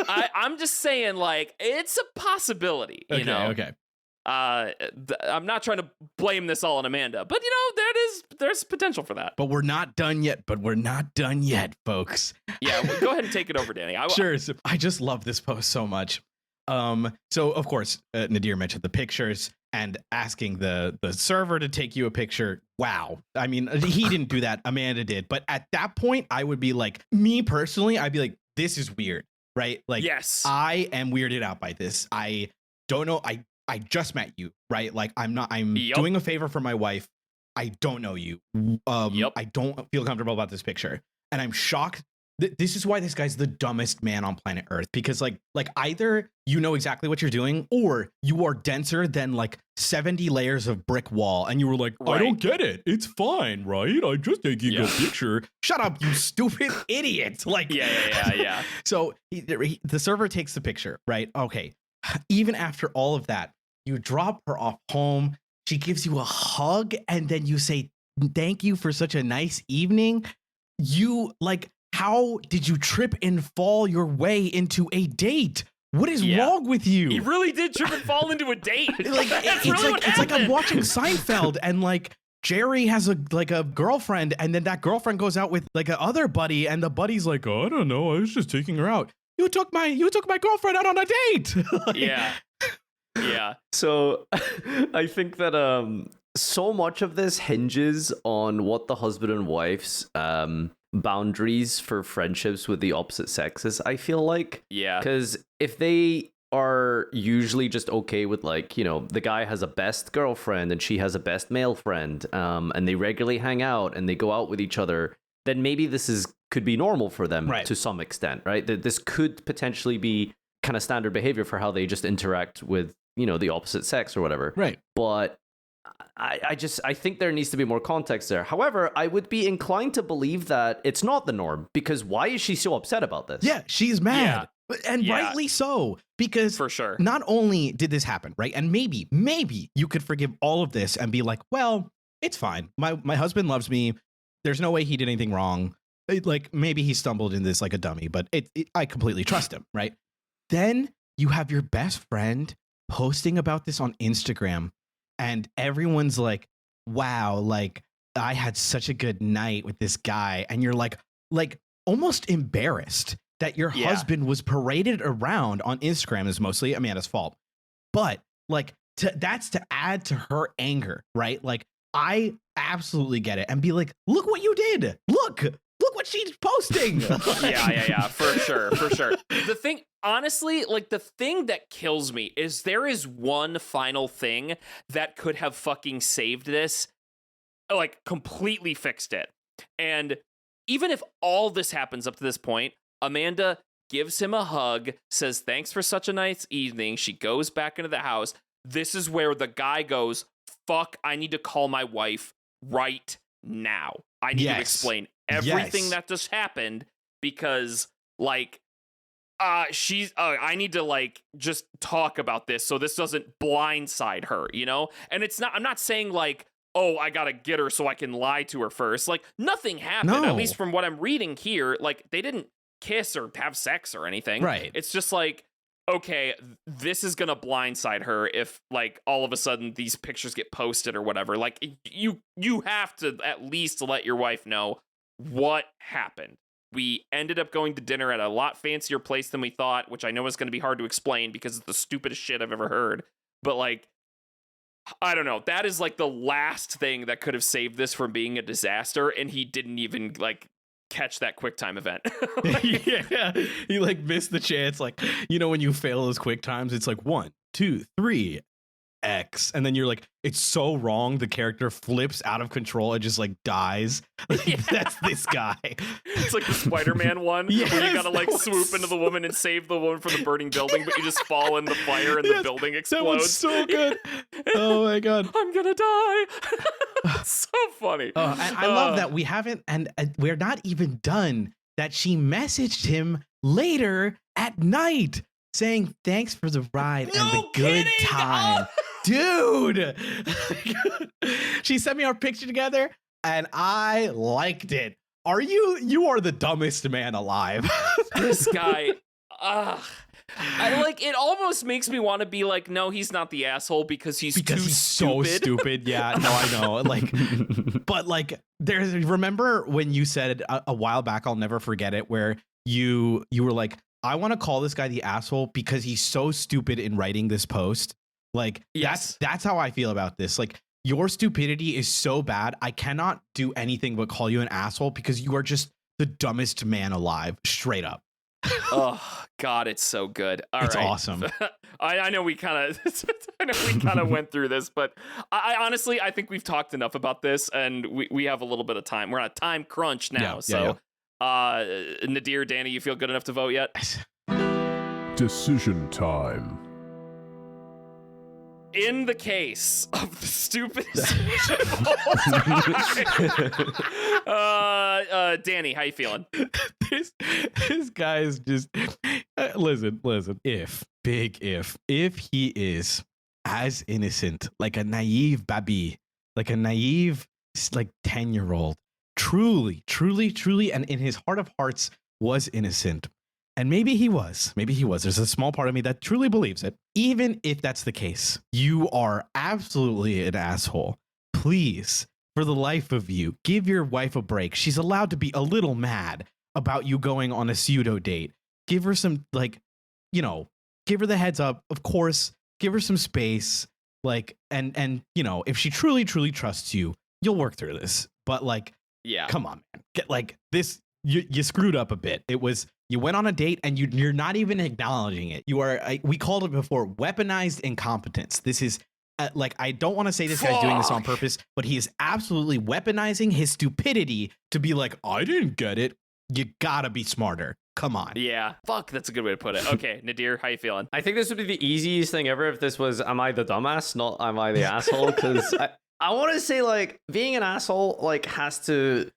I'm just saying, like, it's a possibility, you know? Okay. I'm not trying to blame this all on Amanda, but, you know, there's potential for that. But we're not done yet, folks. Yeah, well, go ahead and take it over, Danny. Sure. So I just love this post so much. So of course, Nadir mentioned the pictures and asking the server to take you a picture. Wow. I mean, he didn't do that. Amanda did. But at that point, I would be like, me personally, I'd be like, this is weird, right? Like, yes, I am weirded out by this. I don't know. I just met you, right? Like, I'm doing a favor for my wife. I don't know you. I don't feel comfortable about this picture. And I'm shocked. This is why this guy's the dumbest man on planet Earth, because like either you know exactly what you're doing or you are denser than like 70 layers of brick wall and you were like, I don't get it. It's fine, right? I'm just taking a picture. Shut up, you stupid idiot. Like, yeah. So the server takes the picture, right? Okay. Even after all of that, you drop her off home. She gives you a hug and then you say, thank you for such a nice evening. You like, how did you trip and fall your way into a date? What is wrong with you? He really did trip and fall into a date. It's like I'm watching Seinfeld and like Jerry has a girlfriend and then that girlfriend goes out with like a other buddy and the buddy's like, oh, I don't know, I was just taking her out. You took my girlfriend out on a date. Yeah. So I think that so much of this hinges on what the husband and wife's boundaries for friendships with the opposite sexes, I feel like. Yeah. Because if they are usually just okay with, like, you know, the guy has a best girlfriend and she has a best male friend, and they regularly hang out and they go out with each other, then maybe this could be normal for them to some extent, right? That this could potentially be kind of standard behavior for how they just interact with, you know, the opposite sex or whatever. Right. But I think there needs to be more context there. However, I would be inclined to believe that it's not the norm, because why is she so upset about this? Yeah, she's mad. And rightly so, because for sure, not only did this happen, right? And maybe you could forgive all of this and be like, well, it's fine. My husband loves me. There's no way he did anything wrong. like maybe he stumbled in this like a dummy, but I completely trust him, right? Then you have your best friend posting about this on Instagram, and everyone's like, wow, like I had such a good night with this guy. And you're like almost embarrassed that your husband was paraded around on Instagram. Is mostly Amanda's fault. But like that's to add to her anger, right? Like I absolutely get it and be like, look what you did. Look what she's posting. Yeah, for sure. The thing, honestly, like the thing that kills me is there is one final thing that could have fucking saved this, like completely fixed it. And even if all this happens up to this point, Amanda gives him a hug, says thanks for such a nice evening. She goes back into the house. This is where the guy goes, fuck, I need to call my wife right now. I need to explain everything that just happened because like I need to like just talk about this so this doesn't blindside her, you know? And I'm not saying like, oh, I gotta get her so I can lie to her first. Like nothing happened, at least from what I'm reading here. Like they didn't kiss or have sex or anything. Right. It's just like, okay, this is gonna blindside her if like all of a sudden these pictures get posted or whatever. Like you have to at least let your wife know what happened. We ended up going to dinner at a lot fancier place than we thought, which I know is going to be hard to explain because it's the stupidest shit I've ever heard. But like, I don't know. That is like the last thing that could have saved this from being a disaster, and he didn't even like catch that QuickTime event. Yeah, he like missed the chance. Like, you know, when you fail those quick times, it's like 1, 2, 3, X, and then you're like, it's so wrong. The character flips out of control and just like dies. Like, that's this guy. It's like the Spider-Man one where you gotta like swoop into the woman and save the woman from the burning building, but you just fall in the fire and the building explodes. That was so good. Oh my god, I'm gonna die. So funny. I love that we haven't, and we're not even done. That she messaged him later at night saying thanks for the ride and the good time. Dude, she sent me our picture together and I liked it. You are the dumbest man alive. This guy, I like, it almost makes me want to be like, no, he's not the asshole because he's so stupid. Yeah, no, I know. Like, but like, remember when you said a while back, I'll never forget it, where you were like, I want to call this guy the asshole because he's so stupid in writing this post. Like, that's how I feel about this. Like, your stupidity is so bad. I cannot do anything but call you an asshole because you are just the dumbest man alive, straight up. Oh God, it's so good. It's awesome. I know we kind of went through this, but I honestly, I think we've talked enough about this, and we have a little bit of time. We're on a time crunch now, Nadir, Danny, you feel good enough to vote yet? Decision time. In the case of the stupidest shit of all time. Danny, how you feeling? This guy is just listen. If he is as innocent, like a naive baby, like a naive like 10-year-old, truly, and in his heart of hearts was innocent. And maybe he was. There's a small part of me that truly believes it. Even if that's the case, you are absolutely an asshole. Please, for the life of you, give your wife a break. She's allowed to be a little mad about you going on a pseudo date. Give her some, like, you know, give her the heads up. Of course, give her some space. Like, and you know, if she truly trusts you, you'll work through this. But like, yeah, come on, man. Get like this. You screwed up a bit. It was, you went on a date and you're not even acknowledging it. You are, we called it before, weaponized incompetence. This is like, I don't want to say this guy's doing this on purpose, but he is absolutely weaponizing his stupidity to be like, I didn't get it. You gotta be smarter. Come on. Yeah. Fuck, that's a good way to put it. Okay, Nadir, how you feeling? I think this would be the easiest thing ever if this was, am I the dumbass, not am I the asshole? Because I want to say, like, being an asshole, like, has to,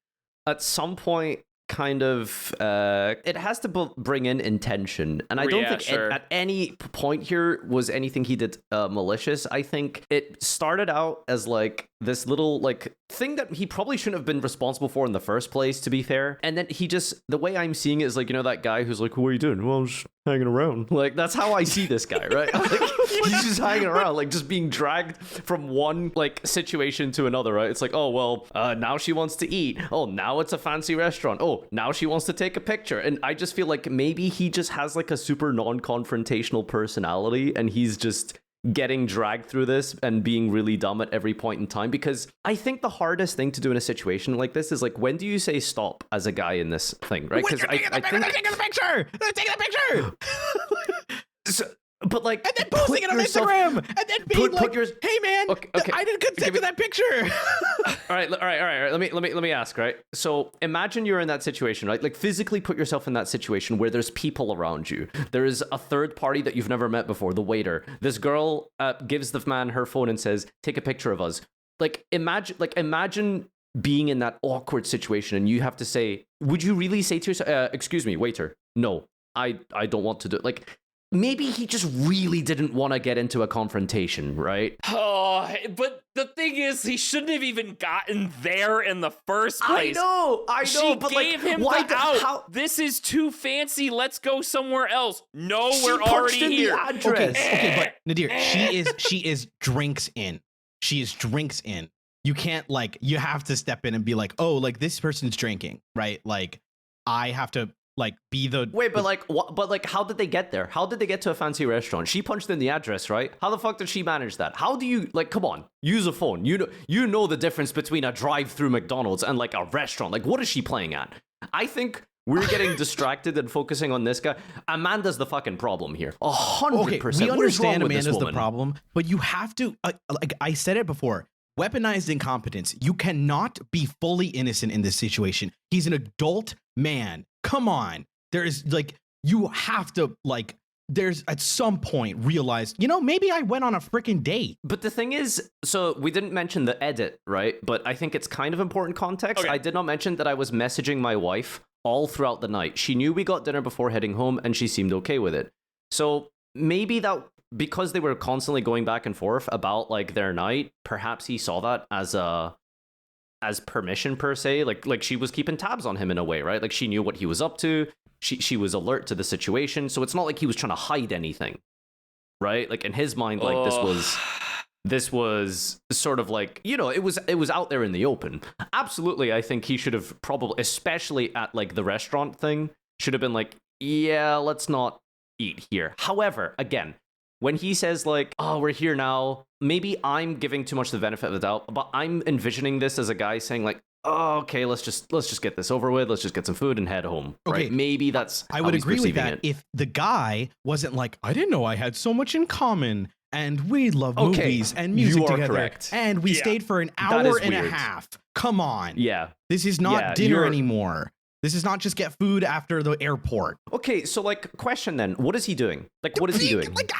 at some point, kind of it has to bring in intention, and I don't think at any point here was anything he did malicious. I think it started out as like this little like thing that he probably shouldn't have been responsible for in the first place, to be fair. And then he just, the way I'm seeing it is like, you know, that guy who's like, what are you doing? Well, I'm just hanging around. Like, that's how I see this guy, right? Like, he's just hanging around, like just being dragged from one like situation to another, right? It's like, oh well, now she wants to eat. Oh, now it's a fancy restaurant. Oh, now she wants to take a picture. And I just feel like maybe he just has like a super non-confrontational personality, and he's just getting dragged through this and being really dumb at every point in time. Because I think the hardest thing to do in a situation like this is like, when do you say stop as a guy in this thing, right? Because I think taking the picture. They're taking the picture. So, but like, and then posting it on Instagram, and then being like, "Hey man, okay. I didn't consent to that picture." all right. Let me ask. Right. So imagine you're in that situation, right? Like physically put yourself in that situation where there's people around you. There is a third party that you've never met before, the waiter. This girl gives the man her phone and says, "Take a picture of us." Like imagine being in that awkward situation, and you have to say, "Would you really say to yourself, excuse me, waiter? No, I don't want to do it." Like, maybe he just really didn't want to get into a confrontation, right? Oh, but the thing is, he shouldn't have even gotten there in the first place. I know, she but gave like, him why the out. This is too fancy. Let's go somewhere else. No, we're already here. Okay, but Nadir, she is drinks in. She is drinks in. You can't like, you have to step in and be like, oh, like this person's drinking, right? Like, I have to like be the wait, but like what, but like how did they get there? How did they get to a fancy restaurant? She punched in the address, right? How the fuck did she manage that? How do you like, come on, use a phone. You know the difference between a drive-through McDonald's and like a restaurant. Like, what is she playing at? I think we're getting distracted and focusing on this guy. Amanda's the fucking problem here. 100%. We understand Amanda's the problem, but you have to like I said it before, weaponized incompetence. You cannot be fully innocent in this situation. He's an adult man. Come on. There is like, you have to like, there's at some point realize, you know, maybe I went on a freaking date. But the thing is, so we didn't mention the edit, right? But I think it's kind of important context. Okay. I did not mention that I was messaging my wife all throughout the night. She knew we got dinner before heading home, and she seemed okay with it. So maybe that, because they were constantly going back and forth about like their night, perhaps he saw that as permission per se, like she was keeping tabs on him in a way, right? Like she knew what he was up to. She was alert to the situation, so it's not like he was trying to hide anything, right? Like in his mind, like this was sort of like, you know, it was out there in the open. Absolutely, I think he should have probably, especially at like the restaurant thing, should have been like, yeah, let's not eat here. However, again, when he says like, oh, we're here now, maybe I'm giving too much the benefit of the doubt, but I'm envisioning this as a guy saying like, oh, okay, let's just get this over with. Let's just get some food and head home. Okay. Right? Maybe that's I would agree with that if the guy wasn't like, I didn't know I had so much in common, and we love movies and music together. Correct. And we stayed for an hour and a half. Come on. Yeah. This is not dinner anymore. This is not just get food after the airport. Okay, so like, question then, what is he doing? Like, what is he doing? Like,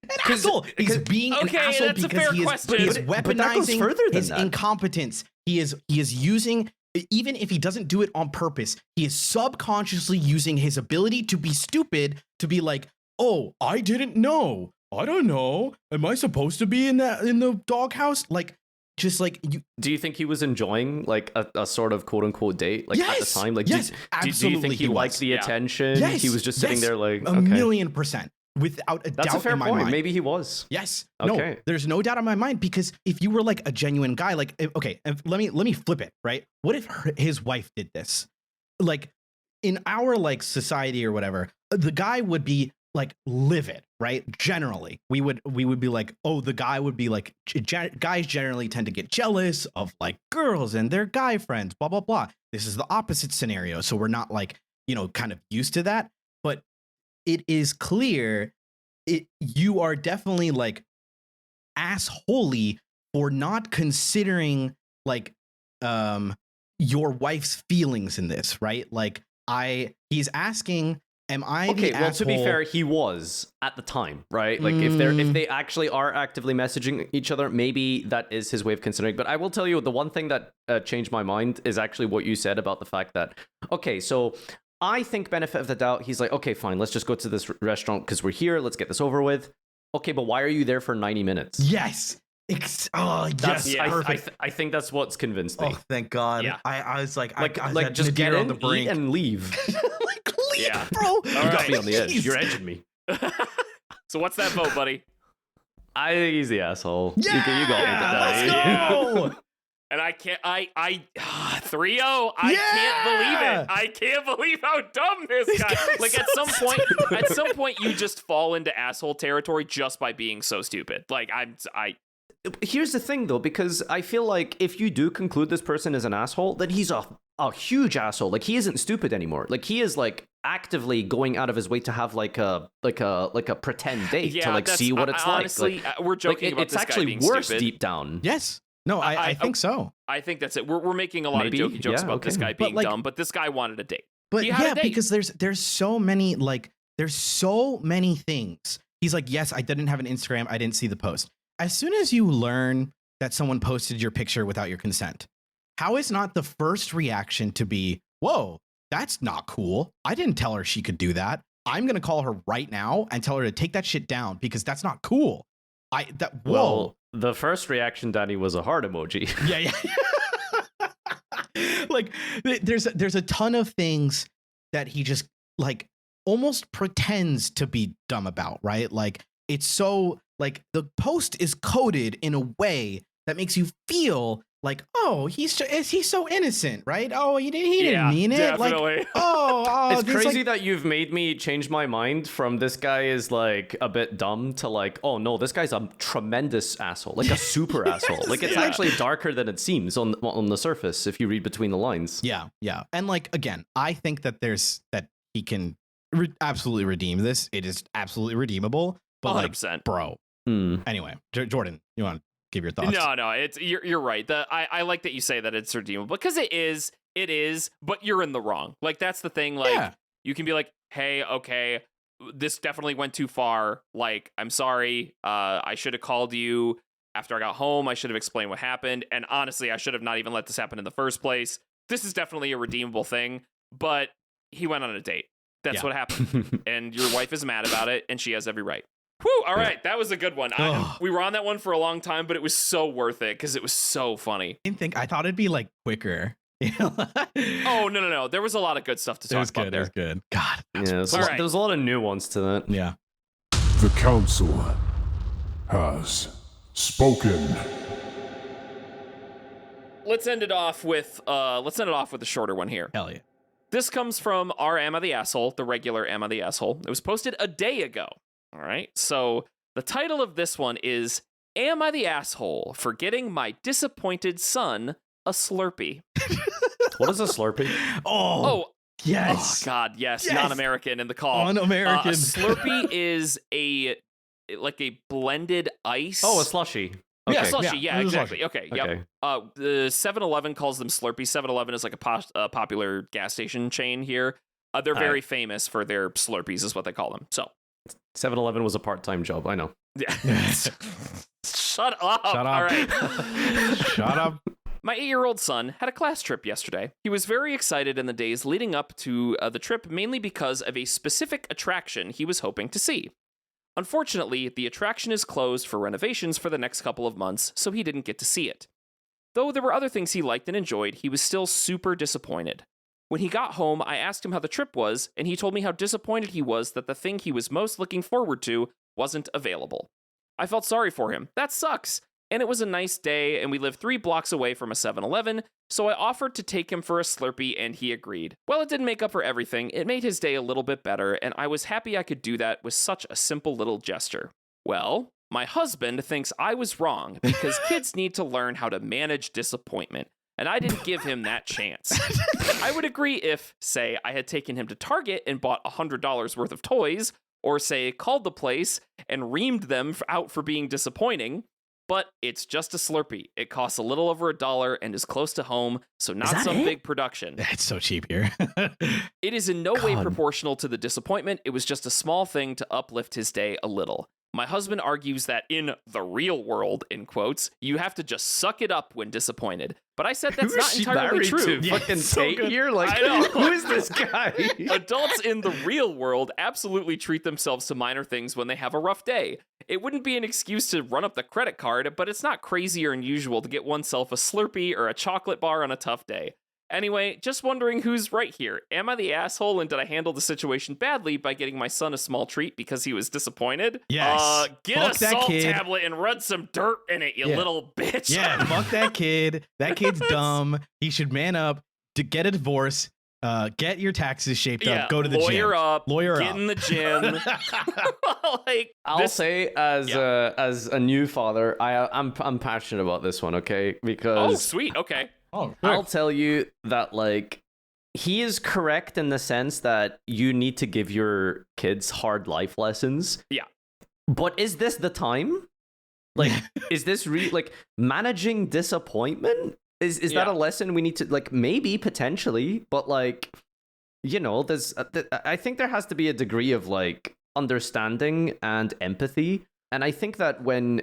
an asshole. He's being an asshole because he is weaponizing his incompetence. He is using, even if he doesn't do it on purpose, he is subconsciously using his ability to be stupid to be like, oh, I didn't know. I don't know. Am I supposed to be in the doghouse? Like, just like you. Do you think he was enjoying like a sort of quote unquote date like at the time? Like, yes, do you think he liked the attention? Yes, he was just sitting there like a million %. Without a doubt in my mind. Maybe he was. Yes. Okay. No, there's no doubt in my mind, because if you were like a genuine guy, like, okay, let me flip it, right? What if his wife did this? Like in our like society or whatever, the guy would be like livid, right? Generally, we would be like, oh, the guy would be like, guys generally tend to get jealous of like girls and their guy friends, blah, blah, blah. This is the opposite scenario. So we're not like, you know, kind of used to that. But it is clear you are definitely like assholey for not considering like your wife's feelings in this, right? Like he's asking am I Okay, the well, asshole? to be fair, he was at the time, right? Like, if they actually are actively messaging each other, maybe that is his way of considering. But I will tell you, the one thing that changed my mind is actually what you said about the fact that, okay, so I think benefit of the doubt, he's like, okay, fine, let's just go to this restaurant because we're here, let's get this over with. Okay, but why are you there for 90 minutes? Yes. That's, yeah, Perfect. I think that's what's convinced me. Oh, thank God. Yeah. I was like, Like, I was like at just get nadir in, on the brink. eat, and leave. Like, leave, Yeah. bro. You got right. me on the edge. Jeez. You're edging me. So what's that vote, buddy? I think he's the asshole. Yeah, You got me today. let's go. And I can't, 3-0. I can't believe it. I can't believe how dumb this guy. guy's Like so at some point, you just fall into asshole territory just by being so stupid. Like Here's the thing, though, because I feel like if you do conclude this person is an asshole, then he's a huge asshole. Like, he isn't stupid anymore. Like, he is like actively going out of his way to have like a pretend date to like see what it's honestly, like. we're joking about it's this actually guy being worse stupid. deep down. Yes. No, I think so. I think that's it. We're making a lot Maybe, of jokey jokes yeah, about this okay. guy being like- dumb, but this guy wanted a date. But He had yeah, a date. because there's so many things. He's like, yes, I didn't have an Instagram. I didn't see the post. As soon as you learn that someone posted your picture without your consent, how is not the first reaction to be, whoa, that's not cool. I didn't tell her she could do that. I'm going to call her right now and tell her to take that shit down because that's not cool. Whoa. Well, the first reaction, Danny, was a heart emoji. Yeah. Like there's a ton of things that he just like almost pretends to be dumb about, right? Like it's so like the post is coded in a way that makes you feel like, oh, he's so innocent, right? Oh, he didn't mean it. Definitely. Like, oh, It's there's, crazy like, that you've made me change my mind from this guy is like a bit dumb to like, oh no, this guy's a tremendous asshole, like a super asshole. Like it's actually darker than it seems on the surface if you read between the lines. Yeah. And like again, I think that he can absolutely redeem this. It is absolutely redeemable. But 100%. like, bro. Anyway, Jordan, you want to give your thoughts? No, you're right. I like that you say that it's redeemable because it is, but you're in the wrong. Like that's the thing. Like you can be like, hey, okay, this definitely went too far. Like, I'm sorry. I should have called you after I got home. I should have explained what happened. And honestly, I should have not even let this happen in the first place. This is definitely a redeemable thing, but he went on a date. That's what happened. And your wife is mad about it and she has every right. Whew, all right, that was a good one. We were on that one for a long time, but it was so worth it because it was so funny. I thought it'd be like quicker. Oh, no. There was a lot of good stuff to talk about there. It was good. God. Yeah, there's a lot of nuance to that. Yeah. The council has spoken. Let's end it off with a shorter one here. Hell yeah. This comes from our Am I the Asshole, the regular Am I the Asshole. It was posted a day ago. All right, so the title of this one is Am I the Asshole for Getting My Disappointed Son a Slurpee? What is a Slurpee? Oh, yes. Oh, God, yes. Yes. Non-American in the call. Un-American. A Slurpee is a blended ice. Oh, a slushy. Yeah, Okay. slushy. Yeah, it was exactly. slushy. Okay, yep. The 7-Eleven calls them Slurpee. 7-Eleven is like a popular gas station chain here. They're very famous for their Slurpees is what they call them. So 7-Eleven was a part-time job, I know. yeah. Shut up. All right. Shut up. My 8-year-old son had a class trip yesterday. He was very excited in the days leading up to the trip, mainly because of a specific attraction he was hoping to see. Unfortunately, the attraction is closed for renovations for the next couple of months, so he didn't get to see it. Though there were other things he liked and enjoyed, he was still super disappointed. When he got home, I asked him how the trip was, and he told me how disappointed he was that the thing he was most looking forward to wasn't available. I felt sorry for him. That sucks. And it was a nice day, and we live 3 blocks away from a 7-Eleven, so I offered to take him for a Slurpee, and he agreed. While it didn't make up for everything, it made his day a little bit better, and I was happy I could do that with such a simple little gesture. Well, my husband thinks I was wrong because kids need to learn how to manage disappointment, and I didn't give him that chance. I would agree if, say, I had taken him to Target and bought $100 worth of toys, or say, called the place and reamed them out for being disappointing. but it's just a Slurpee. It costs a little over $1 and is close to home, so not some big production. It's so cheap here. It is in no way proportional to the disappointment. It was just a small thing to uplift his day a little. My husband argues that in the real world, in quotes, you have to just suck it up when disappointed. But I said that's not entirely true. Fucking Tate here? Like, I know. Who is this guy? Adults in the real world absolutely treat themselves to minor things when they have a rough day. It wouldn't be an excuse to run up the credit card, but it's not crazy or unusual to get oneself a Slurpee or a chocolate bar on a tough day. Anyway, just wondering who's right here. Am I the asshole, and did I handle the situation badly by getting my son a small treat because he was disappointed? Yes. Get Fuck a that salt kid. tablet and rub some dirt in it, you little bitch. Yeah, fuck that kid. That kid's dumb. He should man up, to get a divorce, get your taxes shaped up, go to the gym. Lawyer up, Get in the gym. Like, I'll say as a new father, I'm passionate about this one, okay? Because oh, sweet, okay. Oh, I'll tell you that, like, he is correct in the sense that you need to give your kids hard life lessons. Yeah. But is this the time? Like, is this like managing disappointment? Is that a lesson we need to, like, maybe potentially, but like, you know, there's I think there has to be a degree of like understanding and empathy. And I think that when,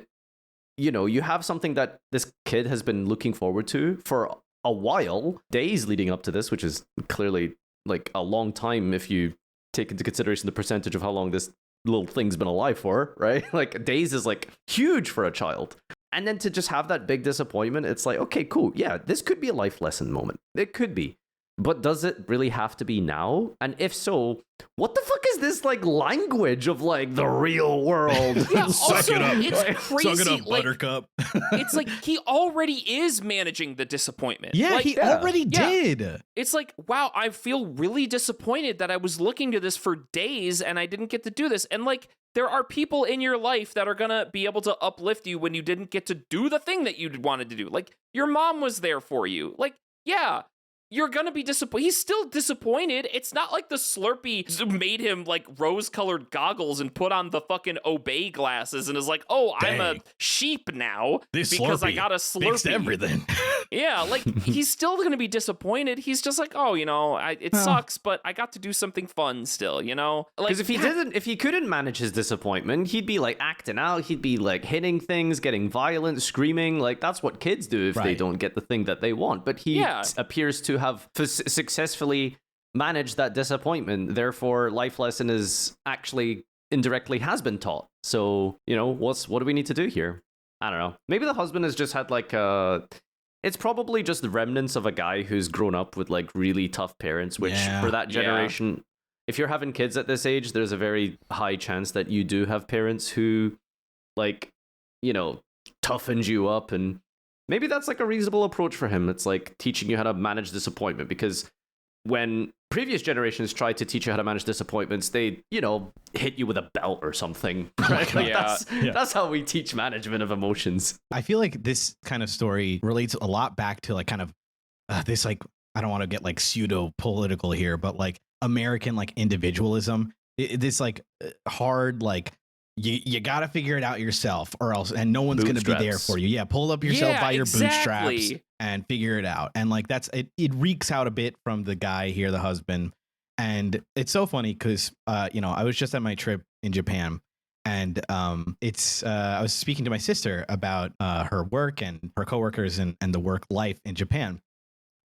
you know, you have something that this kid has been looking forward to for a while, days leading up to this, which is clearly like a long time if you take into consideration the percentage of how long this little thing's been alive for, right? Like, days is like huge for a child. And then to just have that big disappointment, it's like, okay, cool. Yeah, this could be a life lesson moment. It could be. But does it really have to be now? And if so, what the fuck is this like language of like the real world? Yeah, also, it's crazy. Suck it up, buttercup. It's like he already is managing the disappointment. Yeah, like, he already did. It's like, wow, I feel really disappointed that I was looking to this for days and I didn't get to do this. And like, there are people in your life that are gonna be able to uplift you when you didn't get to do the thing that you wanted to do. Like, your mom was there for you. Like, yeah. You're gonna be disappointed. He's still disappointed. It's not like the Slurpee made him like rose-colored goggles and put on the fucking obey glasses and is like, oh, I'm a sheep now because I got a Slurpee. Fixed everything. Yeah, like, he's still gonna be disappointed. He's just like, oh, you know, it sucks, but I got to do something fun still, you know? Like, because if he couldn't manage his disappointment, he'd be like acting out. He'd be like hitting things, getting violent, screaming. Like, that's what kids do if they don't get the thing that they want. But he appears to have successfully managed that disappointment. Therefore, life lesson is actually indirectly has been taught. So, you know, what do we need to do here? I don't know. Maybe the husband has just had like it's probably just the remnants of a guy who's grown up with like really tough parents, which for that generation, if you're having kids at this age, there's a very high chance that you do have parents who, like, you know, toughened you up. And maybe that's like a reasonable approach for him. It's like teaching you how to manage disappointment, because when previous generations tried to teach you how to manage disappointments, they, you know, hit you with a belt or something. Right? Like, that's how we teach management of emotions. I feel like this kind of story relates a lot back to like kind of this, like, I don't want to get like pseudo political here, but like American like individualism. This like hard, like, you got to figure it out yourself or else, and no one's going to be there for you. Yeah. Pull up yourself by your bootstraps and figure it out. And like, that's it reeks out a bit from the guy here, the husband. And it's so funny because, you know, I was just at my trip in Japan, and I was speaking to my sister about her work and her coworkers and the work life in Japan.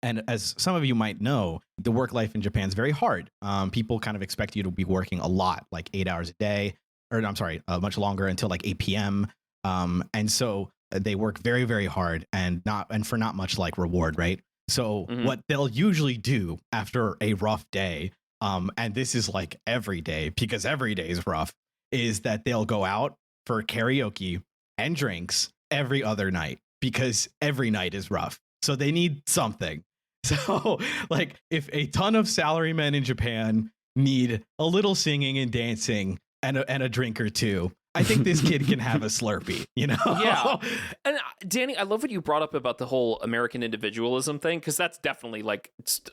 And as some of you might know, the work life in Japan is very hard. People kind of expect you to be working a lot, like 8 hours a day. Or I'm sorry, much longer, until like 8 p.m. And so they work very, very hard and for not much like reward, right? So what they'll usually do after a rough day, and this is like every day because every day is rough, is that they'll go out for karaoke and drinks every other night because every night is rough. So they need something. So like, if a ton of salarymen in Japan need a little singing and dancing and a drink or two, I think this kid can have a Slurpee, you know? Yeah. And Danny, I love what you brought up about the whole American individualism thing, because that's definitely like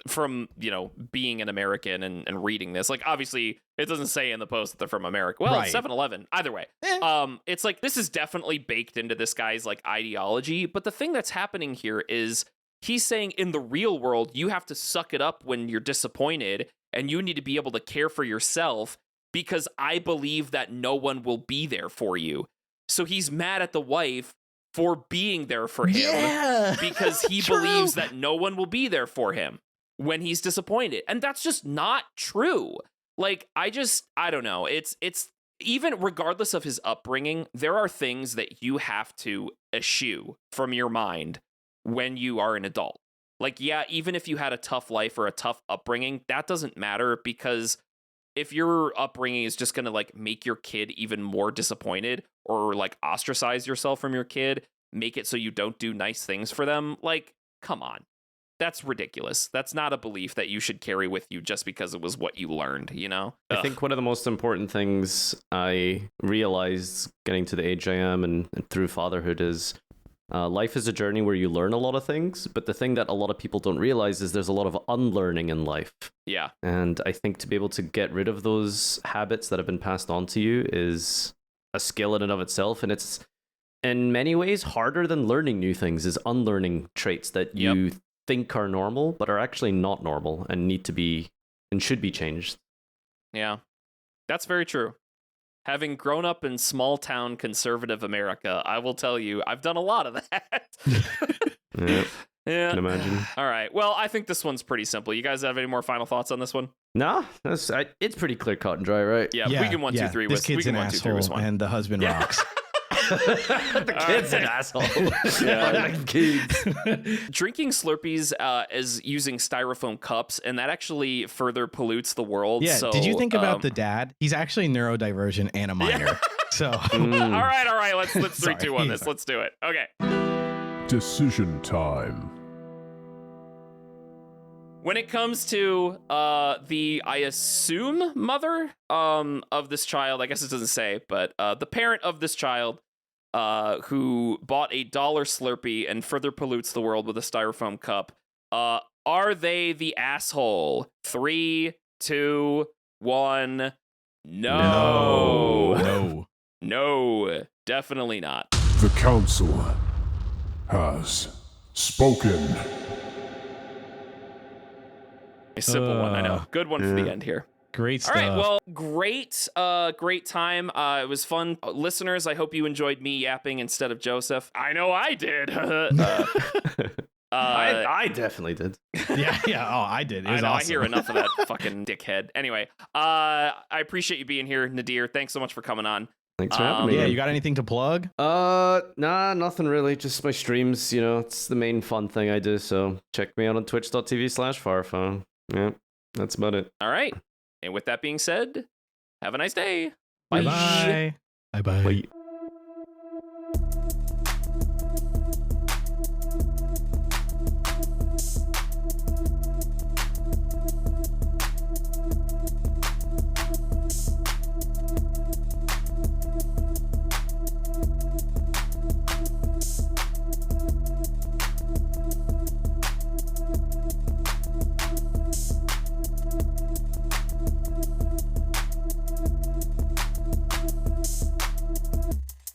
from, being an American and reading this. Like, obviously, it doesn't say in the post that they're from America. Well, Right. 7-Eleven. Either way. It's like this is definitely baked into this guy's like ideology. But the thing that's happening here is he's saying in the real world, you have to suck it up when you're disappointed and you need to be able to care for yourself, because I believe that no one will be there for you. So he's mad at the wife for being there for him because he believes that no one will be there for him when he's disappointed. And that's just not true. Like, I don't know. It's even regardless of his upbringing, there are things that you have to eschew from your mind when you are an adult. Like, yeah, even if you had a tough life or a tough upbringing, that doesn't matter, because if your upbringing is just going to like make your kid even more disappointed or like ostracize yourself from your kid, make it so you don't do nice things for them, like, come on. That's ridiculous. That's not a belief that you should carry with you just because it was what you learned, I think one of the most important things I realized getting to the age I am and through fatherhood is life is a journey where you learn a lot of things, but the thing that a lot of people don't realize is there's a lot of unlearning in life. Yeah. And I think to be able to get rid of those habits that have been passed on to you is a skill in and of itself. And it's in many ways harder than learning new things, is unlearning traits that you think are normal, but are actually not normal and need to be and should be changed. Yeah, that's very true. Having grown up in small town conservative America, I will tell you, I've done a lot of that. Yeah, can imagine. All right. Well, I think this one's pretty simple. You guys have any more final thoughts on this one? No, it's pretty clear cut and dry, right? Yeah, we can 1, 2, 3 This kid's an asshole, and the husband rocks. The kid's an asshole. Yeah. Kids. Drinking Slurpees is using styrofoam cups, and that actually further pollutes the world. Yeah. So, Did you think about the dad? He's actually neurodivergent and a minor. So. All right. Let's 3, 2, 1 this. Let's do it. Okay. Decision time. When it comes to the, I assume, mother of this child, I guess it doesn't say, but the parent of this child who bought $1 Slurpee and further pollutes the world with a styrofoam cup, are they the asshole? 3, 2, 1. No, definitely not. The council has spoken. A simple one, I know. Good one for the end here. Great stuff. All right, well, great time. It was fun. Listeners, I hope you enjoyed me yapping instead of Joseph. I know I did. I definitely did. Yeah. Oh, I did. It was I awesome. hear enough of that fucking dickhead. Anyway, I appreciate you being here, Nadir. Thanks so much for coming on. Thanks for having me. Yeah, you got anything to plug? Nah, nothing really. Just my streams, it's the main fun thing I do. So check me out on twitch.tv/Farfa. Yeah, that's about it. All right. And with that being said, have a nice day. Bye. Bye. Bye. Bye.